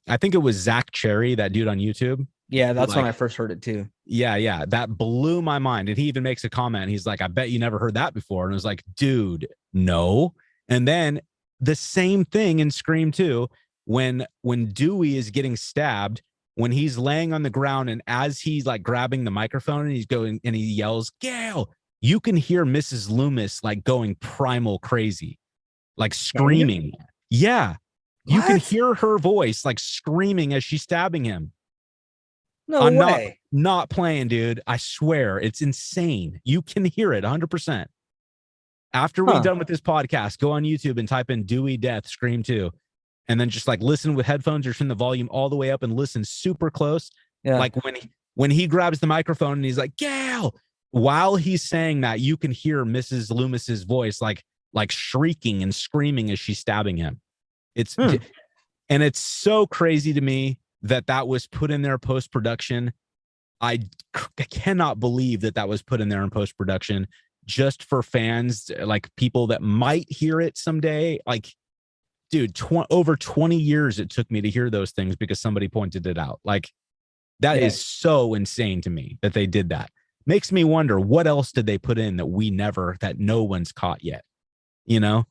I think it was Zach Cherry, that dude on YouTube. Yeah, that's when I first heard it too. Yeah. That blew my mind. And he even makes a comment. He's like, I bet you never heard that before. And I was like, dude, no. And then the same thing in Scream 2, when Dewey is getting stabbed, when he's laying on the ground and as he's like grabbing the microphone and he's going and he yells, Gail, you can hear Mrs. Loomis like going primal crazy, like screaming. Yeah. You can hear her voice like screaming as she's stabbing him. No I'm way. not playing, dude. I swear. It's insane. You can hear it 100%. After we're done with this podcast, go on YouTube and type in Dewey Death Scream 2. And then just like listen with headphones or turn the volume all the way up and listen super close. Yeah. Like when he grabs the microphone and he's like, Gail, while he's saying that, you can hear Mrs. Loomis's voice like shrieking and screaming as she's stabbing him. And it's so crazy to me that was put in there post-production. I cannot believe that was put in there in post-production just for fans, like people that might hear it someday. Like, dude, over 20 years it took me to hear those things because somebody pointed it out. Like, that is so insane to me that they did that. Makes me wonder, what else did they put in that no one's caught yet? You know?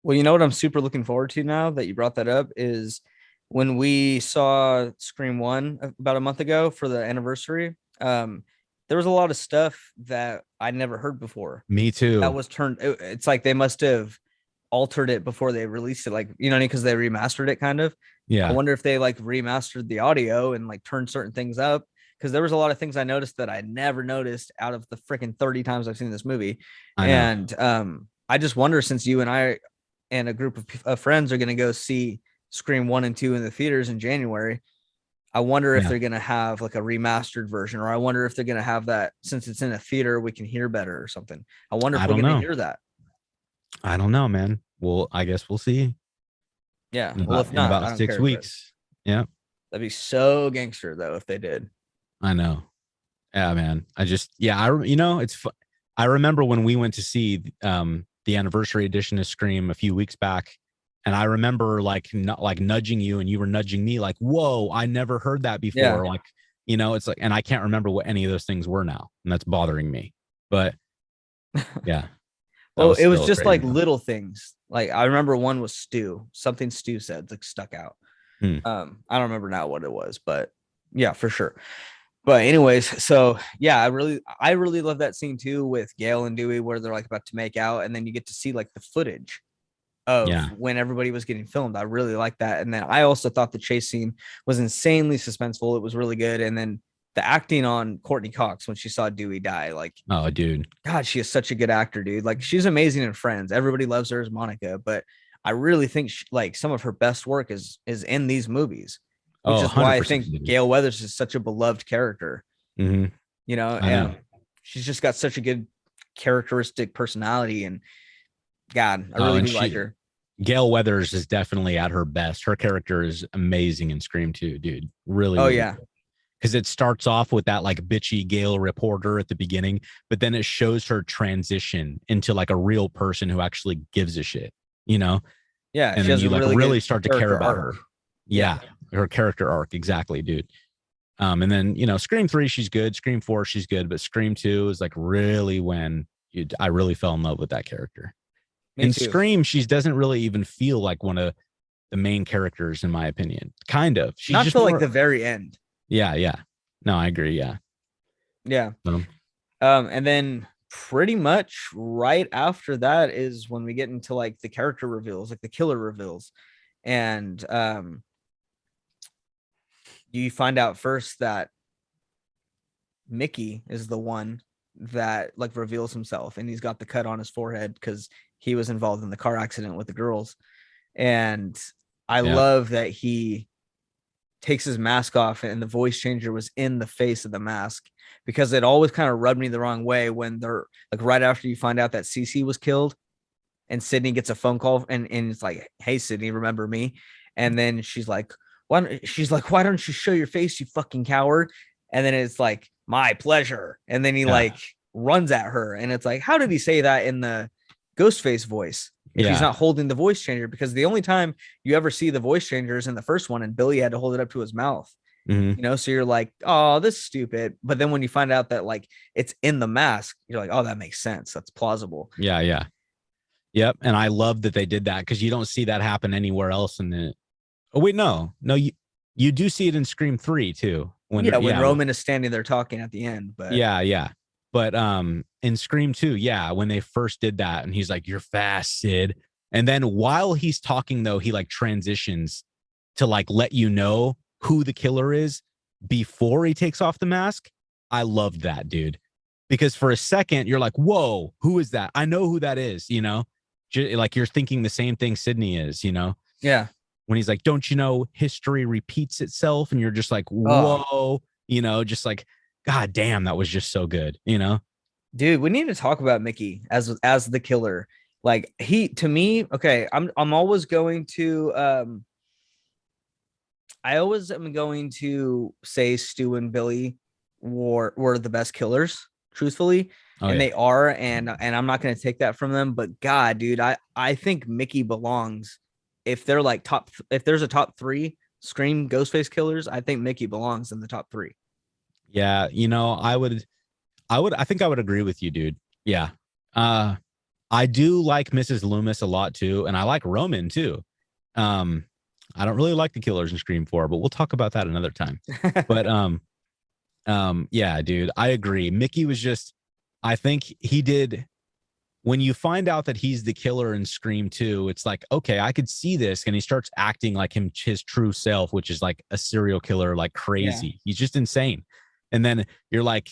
Well, you know what I'm super looking forward to now that you brought that up is when we saw Scream 1 about a month ago for the anniversary. There was a lot of stuff that I never heard before. Me too. That was turned. It's like they must have altered it before they released it, like, you know, because they remastered it kind of. Yeah. I wonder if they like remastered the audio and like turned certain things up, because there was a lot of things I noticed that I never noticed out of the freaking 30 times I've seen this movie. And I just wonder, since you and I and a group of friends are going to go see Scream 1 and 2 in the theaters in January, I wonder if they're going to have like a remastered version, or I wonder if they're going to have that, since it's in a theater, we can hear better or something. I wonder if we're going to hear that. I don't know, man. Well, I guess we'll see. Yeah. Well, if not, in about 6 weeks. Yeah. That'd be so gangster though if they did. I know. Yeah, man. It's I remember when we went to see the anniversary edition of Scream a few weeks back, and I remember like nudging you and you were nudging me like, whoa, I never heard that before. Yeah. Like, you know, it's like, and I can't remember what any of those things were now, and that's bothering me. But yeah. Well, it was just like little things. Like I remember one was something Stu said like stuck out. I don't remember now what it was, but yeah, for sure. But anyways, so yeah, I really love that scene too with Gail and Dewey where they're like about to make out, and then you get to see like the footage of when everybody was getting filmed. I really like that. And then I also thought the chase scene was insanely suspenseful. It was really good. And then the acting on Courtney Cox when she saw Dewey die, like, oh, dude, God, she is such a good actor, dude. Like, she's amazing in Friends. Everybody loves her as Monica, but I really think like some of her best work is in these movies, which is why I think Gail Weathers is such a beloved character. You know, and she's just got such a good characteristic personality, and God, I really do like her. Gail Weathers is definitely at her best. Her character is amazing in Scream 2, dude. Really. Oh, really yeah. Because it starts off with that like bitchy Gail reporter at the beginning, but then it shows her transition into like a real person who actually gives a shit, you know? Yeah, And she then has you a like really really good start to care character about arc. her. Yeah. Yeah, her character arc, exactly, dude. And then Scream 3, she's good. Scream 4, she's good. But Scream 2 is like really when I really fell in love with that character. Me In too. Scream, she doesn't really even feel like one of the main characters, in my opinion. Kind of. She's Not just till like more. the very end. Yeah, yeah. No, I agree. Yeah. Yeah. Um, And then pretty much right after that is when we get into like the character reveals, like the killer reveals. And you find out first that Mickey is the one that like reveals himself, and he's got the cut on his forehead because he was involved in the car accident with the girls. And I yeah. love that he takes his mask off and the voice changer was in the face of the mask, because it always kind of rubbed me the wrong way when they're like right after you find out that Cece was killed and Sydney gets a phone call and it's like, hey Sydney, remember me? And then why don't you show your face, you fucking coward? And then it's like, my pleasure. And then he Yeah. like runs at her, and it's like, how did he say that in the Ghostface voice if he's Yeah. not holding the voice changer? Because the only time you ever see the voice changer is in the first one, and Billy had to hold it up to his mouth. Mm-hmm. So you're like, oh, this is stupid. But then when you find out that like it's in the mask, you're like, oh, that makes sense. That's plausible. Yeah. Yeah. Yep. And I love that they did that because you don't see that happen anywhere else in the. Oh wait, no, you do see it in Scream 3 too. Yeah, when Roman is standing there talking at the end, but yeah. But in Scream 2, yeah, when they first did that, and he's like, "You're fast, Sid." And then while he's talking, though, he like transitions to like let you know who the killer is before he takes off the mask. I loved that, dude, because for a second you're like, "Whoa, who is that? I know who that is." Like you're thinking the same thing Sydney is. yeah. When he's like, "Don't you know history repeats itself?" And you're just like, Oh, "Whoa," just like, God damn, that was just so good. dude, we need to talk about Mickey as the killer. Like he to me, okay, I'm always going to I always am going to say Stu and Billy were the best killers, truthfully, Oh and yeah. they are, and I'm not going to take that from them. But God, dude, I think Mickey belongs. If they're like if there's a top three Scream Ghostface killers, I think Mickey belongs in the top three. Yeah, I think I would agree with you, dude. Yeah. Uh I do like Mrs. Loomis a lot too, and I like Roman too. Um, I don't really like the killers in Scream 4, but we'll talk about that another time. But yeah, dude, I agree. Mickey was just, I think he did. When you find out that he's the killer in Scream 2, it's like, okay, I could see this. And he starts acting like his true self, which is like a serial killer, like Yeah, crazy. He's just insane. And then you're like,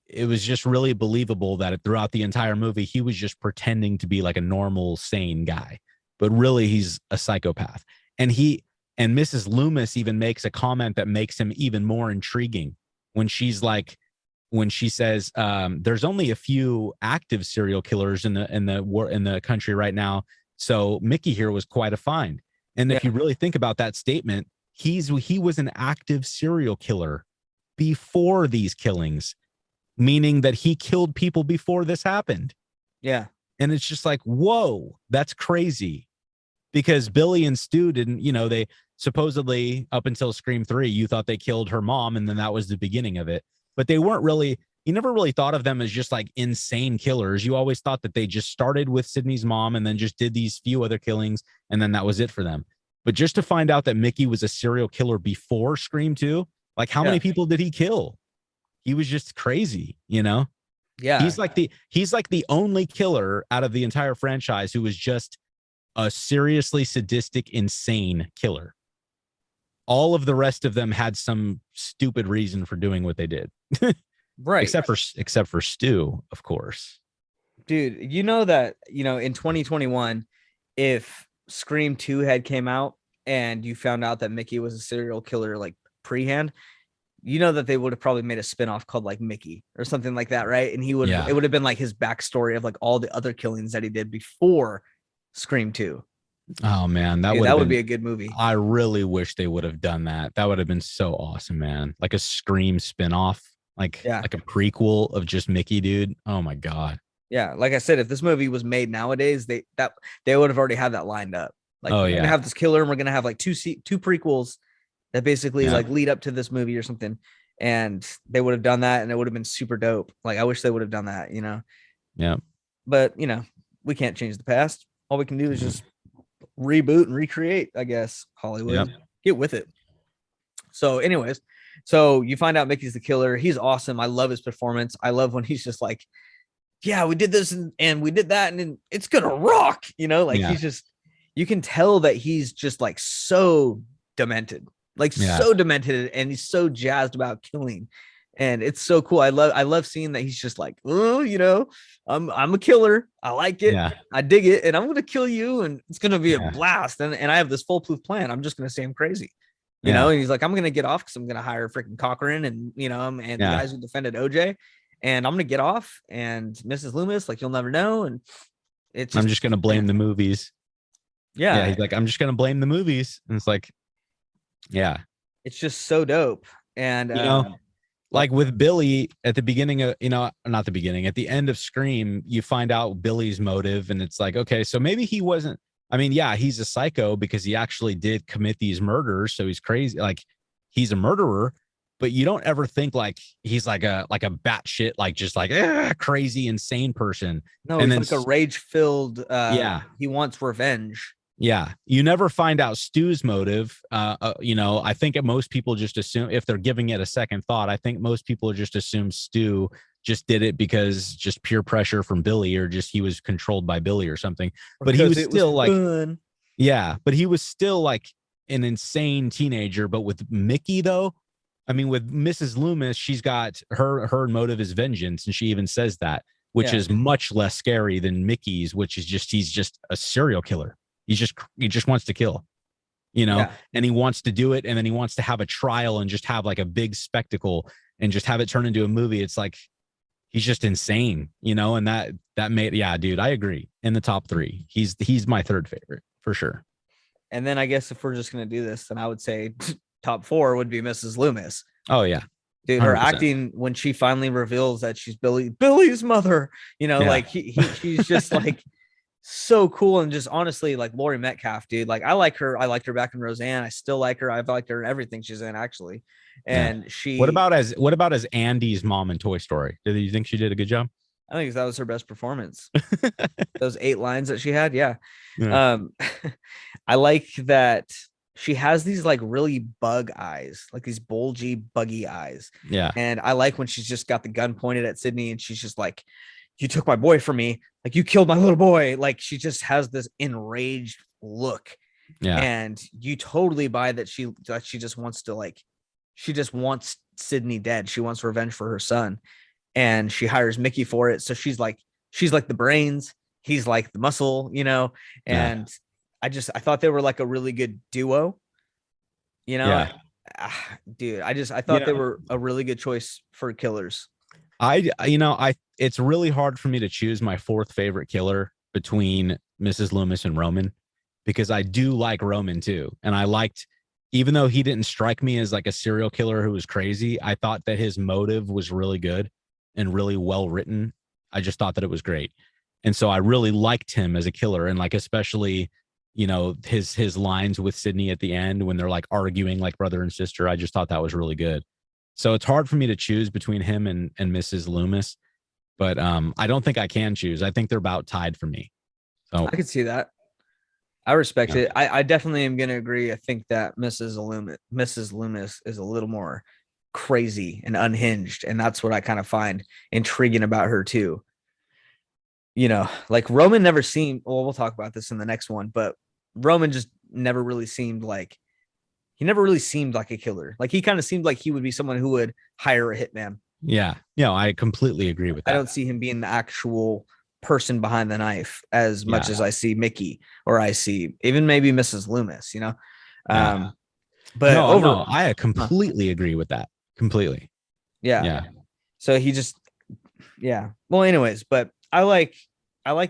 it was just really believable that throughout the entire movie, he was just pretending to be like a normal, sane guy. But really, he's a psychopath. And Mrs. Loomis even makes a comment that makes him even more intriguing when when she says, "There's only a few active serial killers in the country right now, so Mickey here was quite a find." And if yeah, you really think about that statement, he was an active serial killer before these killings, meaning that he killed people before this happened. yeah, And it's just like, whoa, that's crazy. Because Billy and Stu didn't, they supposedly up until Scream 3, you thought they killed her mom, and then that was the beginning of it. But they weren't really, you never really thought of them as just like insane killers. You always thought that they just started with Sydney's mom and then just did these few other killings, and then that was it for them. But just to find out that Mickey was a serial killer before Scream 2, like how many yeah, people did he kill? He was just crazy. yeah, He's like the only killer out of the entire franchise who was just a seriously sadistic, insane killer. All of the rest of them had some stupid reason for doing what they did. right. except for Stu, of course. Dude, you know that, in 2021, if Scream 2 had came out and you found out that Mickey was a serial killer like pre-hand, you know that they would have probably made a spinoff called like Mickey or something like that, right? And Yeah. it would have been like his backstory of like all the other killings that he did before Scream 2. Oh man, that Dude, would have that would been. be a good movie. I really wish they would have done that. That would have been so awesome, man. Like a Scream spinoff, like Yeah. like a prequel of just Mickey, dude. Oh my god. Yeah. Like I said, if this movie was made nowadays, they would have already had that lined up. Like Oh we're gonna yeah. have this killer, and we're gonna have like two prequels that basically Yeah. like lead up to this movie or something. And they would have done that, and it would have been super dope. Like I wish they would have done that, you know. Yeah. But we can't change the past. All we can do is just reboot and recreate, I guess. Yep. Hollywood, get with it. So, anyways, so you find out Mickey's the killer. He's awesome. I love his performance. I love when he's just like, yeah, we did this and we did that, and it's gonna rock. Like Yeah. he's just, you can tell that he's just like so demented, like Yeah. so demented, and he's so jazzed about killing. And it's so cool. I love seeing that he's just like, oh, I'm a killer. I like it. Yeah. I dig it, and I'm gonna kill you, and it's gonna be a Yeah. blast. And I have this foolproof plan. I'm just gonna say I'm crazy. Yeah. And he's like, I'm gonna get off because I'm gonna hire freaking Cochran and and the Yeah. guys who defended OJ, and I'm gonna get off. And Mrs. Loomis, like, you'll never know. And it's I'm just, just gonna blame the movies. Yeah. yeah, He's like, I'm just gonna blame the movies. And it's like, yeah. it's just so dope. And You know, like with Billy at the beginning of, not the beginning, at the end of Scream, you find out Billy's motive, and it's like, okay, so maybe he wasn't. I mean, yeah, he's a psycho because he actually did commit these murders, so he's crazy. Like he's a murderer, but you don't ever think like he's like a batshit, like just like crazy, insane person. no, And he's then like a rage-filled. yeah, He wants revenge. yeah, you never find out Stu's motive. I think most people just assume, if they're giving it a second thought, I think most people just assume Stu just did it because just peer pressure from Billy, or just he was controlled by Billy or something. But he was still like, fun. yeah, but he was still like an insane teenager. But with Mickey, though, I mean, with Mrs. Loomis, she's got her motive is vengeance, and she even says that, which Yeah. is much less scary than Mickey's, which is just he's just a serial killer. He just wants to kill, Yeah. and he wants to do it, and then he wants to have a trial and just have like a big spectacle and just have it turn into a movie. It's like he's just insane, and that made, yeah, dude, I agree. In the top 3, he's my third favorite for sure. And then I guess if we're just gonna do this, then I would say top 4 would be Mrs. Loomis. Oh yeah, Dude, her 100%. acting when she finally reveals that she's Billy's mother, Yeah. like she's just like so cool. And just honestly, like Laurie Metcalf, dude, like I like her. I liked her back in Roseanne. I still like her. I've liked her in everything she's in, actually. And What about as Andy's mom in Toy Story? Did you think she did a good job? I think that was her best performance. Those 8 lines that she had. Yeah. Yeah. I like that she has these like really bug eyes, like these bulgy, buggy eyes. Yeah. And I like when she's just got the gun pointed at Sydney, and she's just like, you took my boy from me. Like, you killed my little boy. Like, she just has this enraged look. Yeah. And you totally buy that she just wants to, like, she just wants Sydney dead. She wants revenge for her son. And she hires Mickey for it. So she's like the brains. He's like the muscle, and I thought they were like a really good duo, Yeah. Dude, I thought they were a really good choice for killers. It's really hard for me to choose my 4th favorite killer between Mrs. Loomis and Roman, because I do like Roman too. And I liked, even though he didn't strike me as like a serial killer who was crazy, I thought that his motive was really good and really well written. I just thought that it was great. And so I really liked him as a killer. And like, especially, his lines with Sydney at the end when they're like arguing like brother and sister, I just thought that was really good. So it's hard for me to choose between him and Mrs. Loomis, but I don't think I can choose. I think they're about tied for me. So I could see that. I respect it. I definitely am going to agree. I think that Mrs. Loomis is a little more crazy and unhinged. And that's what I kind of find intriguing about her too. Like Roman never seemed, well, we'll talk about this in the next one, but Roman just never really seemed like, he never really seemed like a killer. Like he kind of seemed like he would be someone who would hire a hitman. yeah, I completely agree with that. I don't see him being the actual person behind the knife as much as I see Mickey, or I see even maybe Mrs. Loomis, but no, I completely agree with that. Completely. Yeah. So he just, yeah. Well, anyways, but I like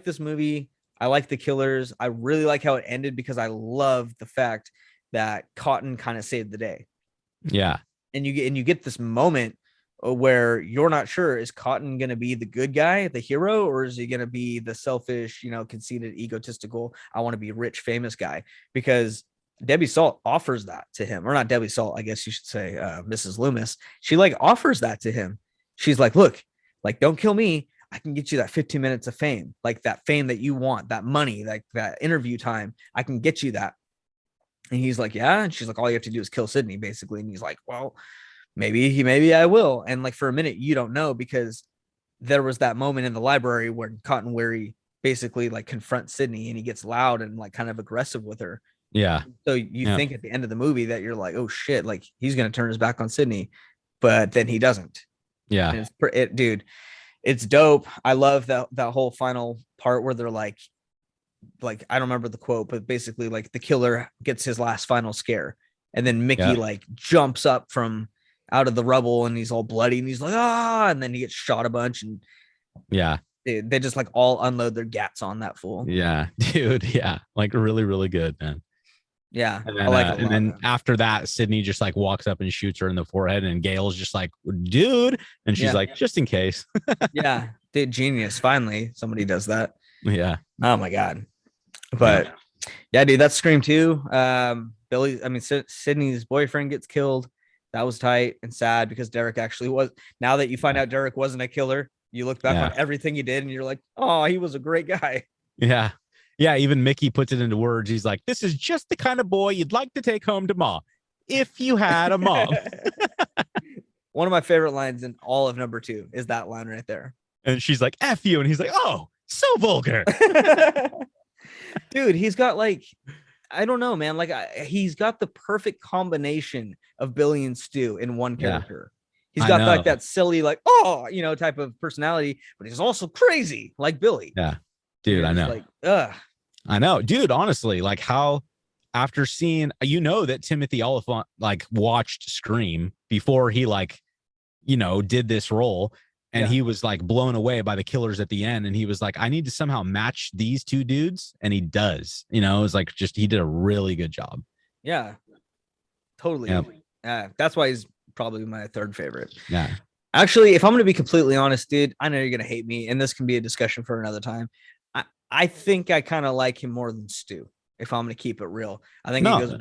this movie. I like the killers. I really like how it ended because I love the fact that Cotton kind of saved the day. Yeah. And you get this moment where you're not sure, is Cotton going to be the good guy, the hero, or is he going to be the selfish, conceited, egotistical, I want to be rich, famous guy? Because Debbie Salt offers that to him, or not Debbie Salt, I guess you should say, Mrs. Loomis. She like offers that to him. She's like, look, like, don't kill me. I can get you that 15 minutes of fame, like that fame that you want, that money, like that interview time. I can get you that. And he's like, yeah. And she's like, all you have to do is kill Sydney, basically. And he's like, well, maybe I will. And like for a minute, you don't know, because there was that moment in the library where Cotton Weary basically like confronts Sydney, and he gets loud and like kind of aggressive with her. Yeah. So you think at the end of the movie that you're like, oh shit, like he's gonna turn his back on Sydney, but then he doesn't. Yeah. And dude, it's dope. I love that whole final part where they're like I don't remember the quote, but basically like the killer gets his last final scare, and then Mickey like jumps up from out of the rubble, and he's all bloody, and he's like, and then he gets shot a bunch, and they just like all unload their gats on that fool. Yeah, dude. Yeah, like really, really good, man. Yeah, and then, I like and then after that, Sydney just like walks up and shoots her in the forehead, and Gail's just like, dude, and she's like, just in case. Yeah, dude, genius. Finally, somebody does that. Yeah. Oh my god. But yeah, dude, that's Scream 2. Sydney's boyfriend gets killed. That was tight and sad, because Derek actually was. Now that you find out Derek wasn't a killer, you look back on everything he did, and you're like, oh, he was a great guy. Yeah. Yeah, even Mickey puts it into words. He's like, this is just the kind of boy you'd like to take home to mom, if you had a mom. One of my favorite lines in all of number 2 is that line right there. And she's like, F you. And he's like, oh, so vulgar. Dude, he's got like, I don't know, man. Like he's got the perfect combination of Billy and Stu in one character. He's got like that silly, like, type of personality, but he's also crazy like Billy. Yeah. Dude, I know. Like, I know, dude. Honestly, like how after seeing, that Timothy Oliphant like watched Scream before he did this role, and he was like blown away by the killers at the end, and he was like, I need to somehow match these two dudes, and he does. It was like he did a really good job. Yeah, totally. Yeah. That's why he's probably my third favorite. Yeah. Actually, if I'm going to be completely honest, dude, I know you're going to hate me, and this can be a discussion for another time. I think I kind of like him more than Stu, if I'm going to keep it real. I think he goes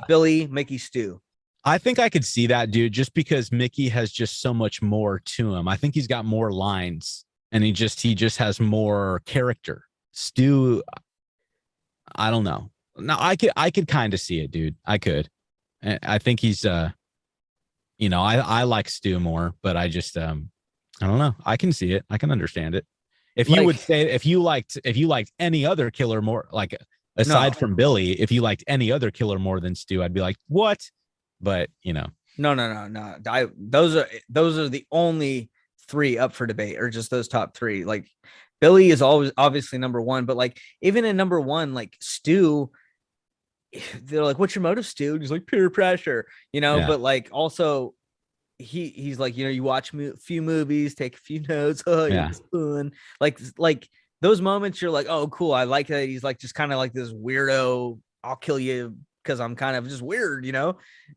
Billy, Mickey, Stu. I think I could see that, dude, just because Mickey has just so much more to him. I think he's got more lines, and he just has more character. Stu, I don't know. No, I could kind of see it, dude. I could. I think he's I like Stu more, but I just I don't know. I can see it. I can understand it. If you would say if you liked any other killer more, like aside from Billy, if you liked any other killer more than Stu, I'd be like, what? But no. Those are the only 3 up for debate, or just those top 3. Like Billy is always obviously number 1, but like even in number 1, like Stu, they're like, what's your motive, Stu? And he's like, peer pressure, but like also he's like, you watch a few movies, take a few notes. Fun. Like those moments, you're like, oh, cool. I like that. He's like, just kind of like this weirdo. I'll kill you because I'm kind of just weird,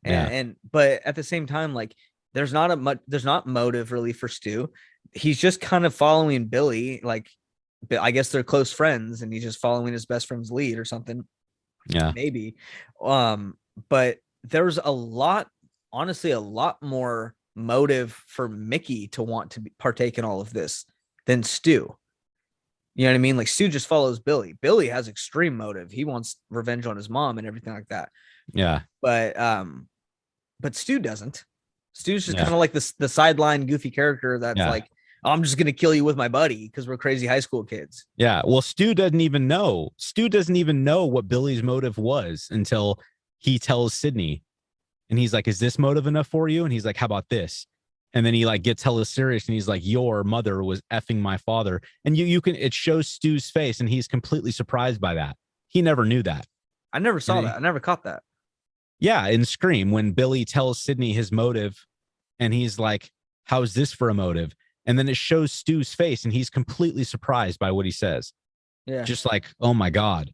but at the same time, like there's not motive really for Stu. He's just kind of following Billy. Like, I guess they're close friends, and he's just following his best friend's lead or something. Yeah, maybe. But there's honestly a lot more motive for Mickey to want to partake in all of this than Stu. You know what I mean? Like Stu just follows Billy. Billy has extreme motive. He wants revenge on his mom and everything like that. Yeah. But Stu doesn't. Stu's just kind of like the sideline goofy character that's like, oh, I'm just gonna kill you with my buddy because we're crazy high school kids. Yeah. Well, Stu doesn't even know what Billy's motive was until he tells Sydney. And he's like, is this motive enough for you? And he's like, how about this? And then he like gets hella serious, and he's like, your mother was effing my father. And it shows Stu's face, and he's completely surprised by that. He never knew that. I never saw that. I never caught that. Yeah. In Scream, when Billy tells Sydney his motive, and he's like, how's this for a motive? And then it shows Stu's face, and he's completely surprised by what he says. Yeah. Just like, oh my God,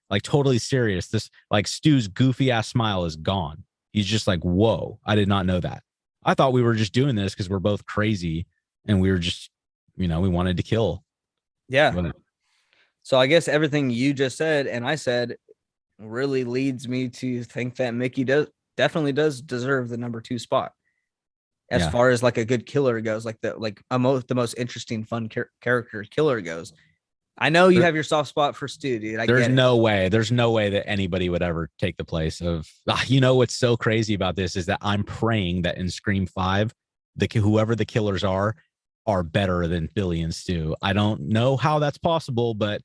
like totally serious. This like Stu's goofy ass smile is gone. He's just like, whoa, I did not know that. I thought we were just doing this because we're both crazy and we were just, we wanted to kill. Yeah. But So I guess everything you just said and I said really leads me to think that Mickey definitely does deserve the number 2 spot as yeah, far as like a good killer goes, like the most interesting fun character killer goes. I know you there, have your soft spot for Stu, dude. I there's get it. no way. There's no way that anybody would ever take the place of. What's so crazy about this is that I'm praying that in Scream 5, whoever the killers are better than Billy and Stu. I don't know how that's possible, but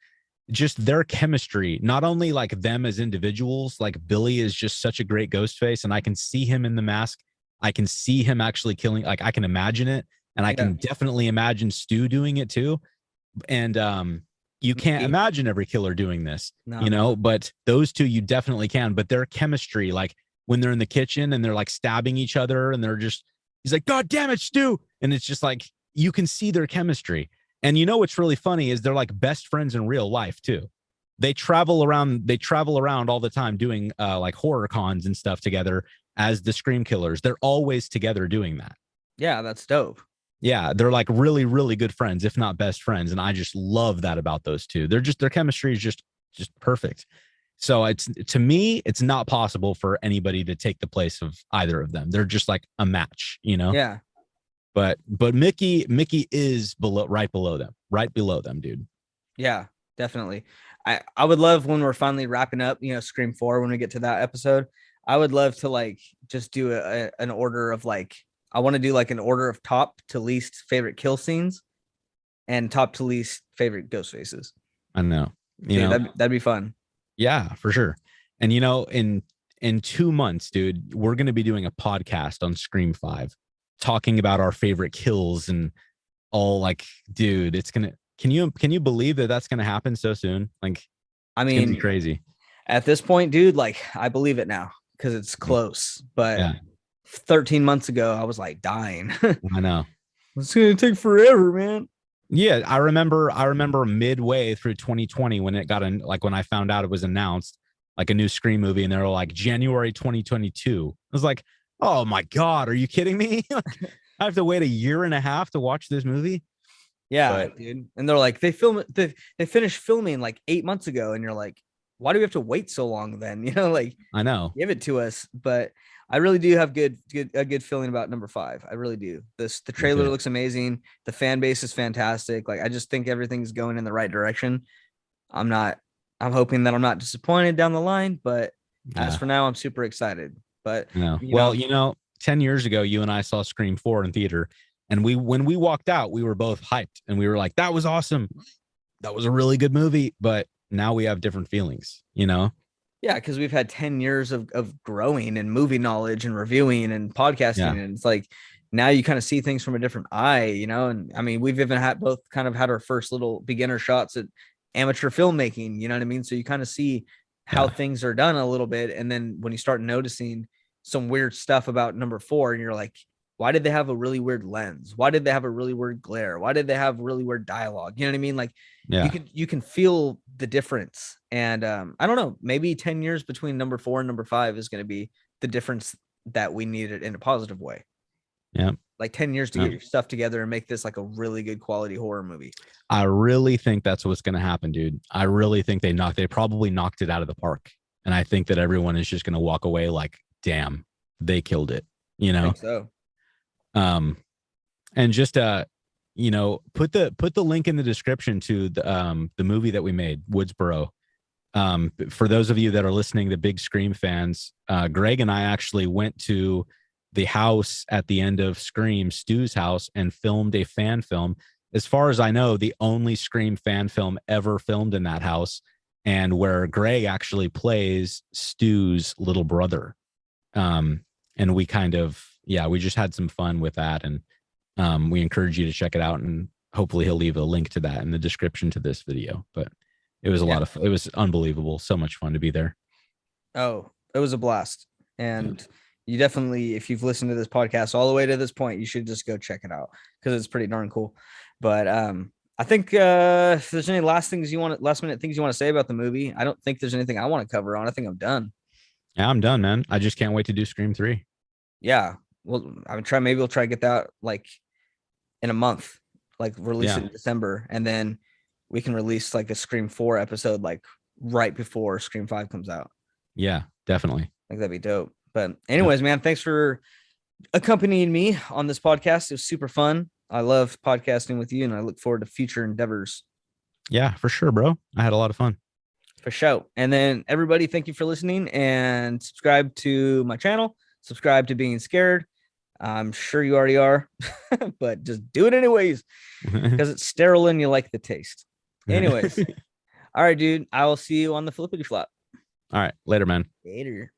just their chemistry, not only like them as individuals, like Billy is just such a great ghost face, and I can see him in the mask. I can see him actually killing, like I can imagine it, and I Yeah. can definitely imagine Stu doing it too. And you can't Mickey? imagine every killer doing this, No, no. but those two you definitely can. But their chemistry, like when they're in the kitchen and they're like stabbing each other and they're just, he's like, God damn it, Stu. And it's just like, you can see their chemistry. And what's really funny is they're like best friends in real life too. They travel around all the time doing like horror cons and stuff together as the Scream killers. They're always together doing that. Yeah, that's dope. Yeah, they're like really, really good friends, if not best friends. And I just love that about those two. Their chemistry is just perfect. So it's, to me, it's not possible for anybody to take the place of either of them. They're just like a match. Yeah. But Mickey is right below them, dude. Yeah, definitely. I would love when we're finally wrapping up, Scream 4 when we get to that episode. I would love to like just do an order of like I want to do like an order of top to least favorite kill scenes and top to least favorite ghost faces. I know. Dude, that'd be fun. Yeah, for sure. And in 2 months, dude, we're gonna be doing a podcast on Scream 5, talking about our favorite kills and all like, dude, it's gonna can you believe that that's gonna happen so soon? Like I it's gonna be mean, crazy. at this point, dude, like I believe it now because it's close. But Yeah, 13 months ago, I was like dying. I know. It's gonna take forever, man. Yeah, I remember midway through 2020 when it got in, like when I found out it was announced, like a new Scream movie, and they were like January 2022. I was like, oh my God, are you kidding me? I have to wait a year and a half to watch this movie. Yeah, But dude. And they're like, they finished filming like 8 months ago, and you're like, why do we have to wait so long then? Like I know. give it to us. But I really do have a good feeling about number 5. I really do. The Me trailer too. looks amazing. The fan base is fantastic. Like I just think everything's going in the right direction. I'm not I'm hoping that I'm not disappointed down the line, but as Yeah, for now, I'm super excited. But I know. you Well, know, 10 years ago, you and I saw Scream 4 in theater, and when we walked out, we were both hyped and we were like, that was awesome. That was a really good movie. But now we have different feelings. yeah, because we've had 10 years of growing and movie knowledge and reviewing and podcasting. Yeah. And it's like now you kind of see things from a different eye. And I mean, we've even had both kind of had our first little beginner shots at amateur filmmaking, you know what I mean? So you kind of see how Yeah. things are done a little bit. And then when you start noticing some weird stuff about number 4, and you're like, why did they have a really weird lens? Why did they have a really weird glare? Why did they have really weird dialogue? You know what I mean? Like Yeah. you can feel the difference. And I don't know, maybe 10 years between number 4 and number 5 is going to be the difference that we needed in a positive way. Yeah. Like 10 years to Yeah. get your stuff together and make this like a really good quality horror movie. I really think that's what's going to happen, dude. I really think they probably knocked it out of the park. And I think that everyone is just going to walk away like, damn, they killed it, you I know? think so. Um, and just, put the link in the description to the movie that we made, Woodsboro. For those of you that are listening, the big Scream fans, Greg and I actually went to the house at the end of Scream, Stu's house, and filmed a fan film. As far as I know, the only Scream fan film ever filmed in that house, and where Greg actually plays Stu's little brother. And we kind of, yeah, we just had some fun with that, and we encourage you to check it out, and hopefully he'll leave a link to that in the description to this video. But it was Yeah. it was unbelievable. So much fun to be there. Oh, it was a blast. And you definitely, if you've listened to this podcast all the way to this point, you should just go check it out because it's pretty darn cool. But I think if there's any last minute things you want to say about the movie, I don't think there's anything I want to cover on. I think I'm done. Yeah, I'm done, man. I just can't wait to do Scream 3. Yeah. maybe we'll try to get that like in a month, like release it Yeah. in December, and then we can release like a Scream 4 episode like right before Scream 5 comes out. Yeah, definitely. Like that'd be dope. But Yeah. anyways, man, thanks for accompanying me on this podcast. It was super fun. I love podcasting with you, and I look forward to future endeavors. Yeah, for sure, bro. I had a lot of fun. For sure. And then everybody, thank you for listening, and subscribe to my channel. Subscribe to Being Scared. I'm sure you already are, but just do it anyways because it's sterile and you like the taste. Anyways, all right, dude. I will see you on the flippity flop. All right. Later, man. Later.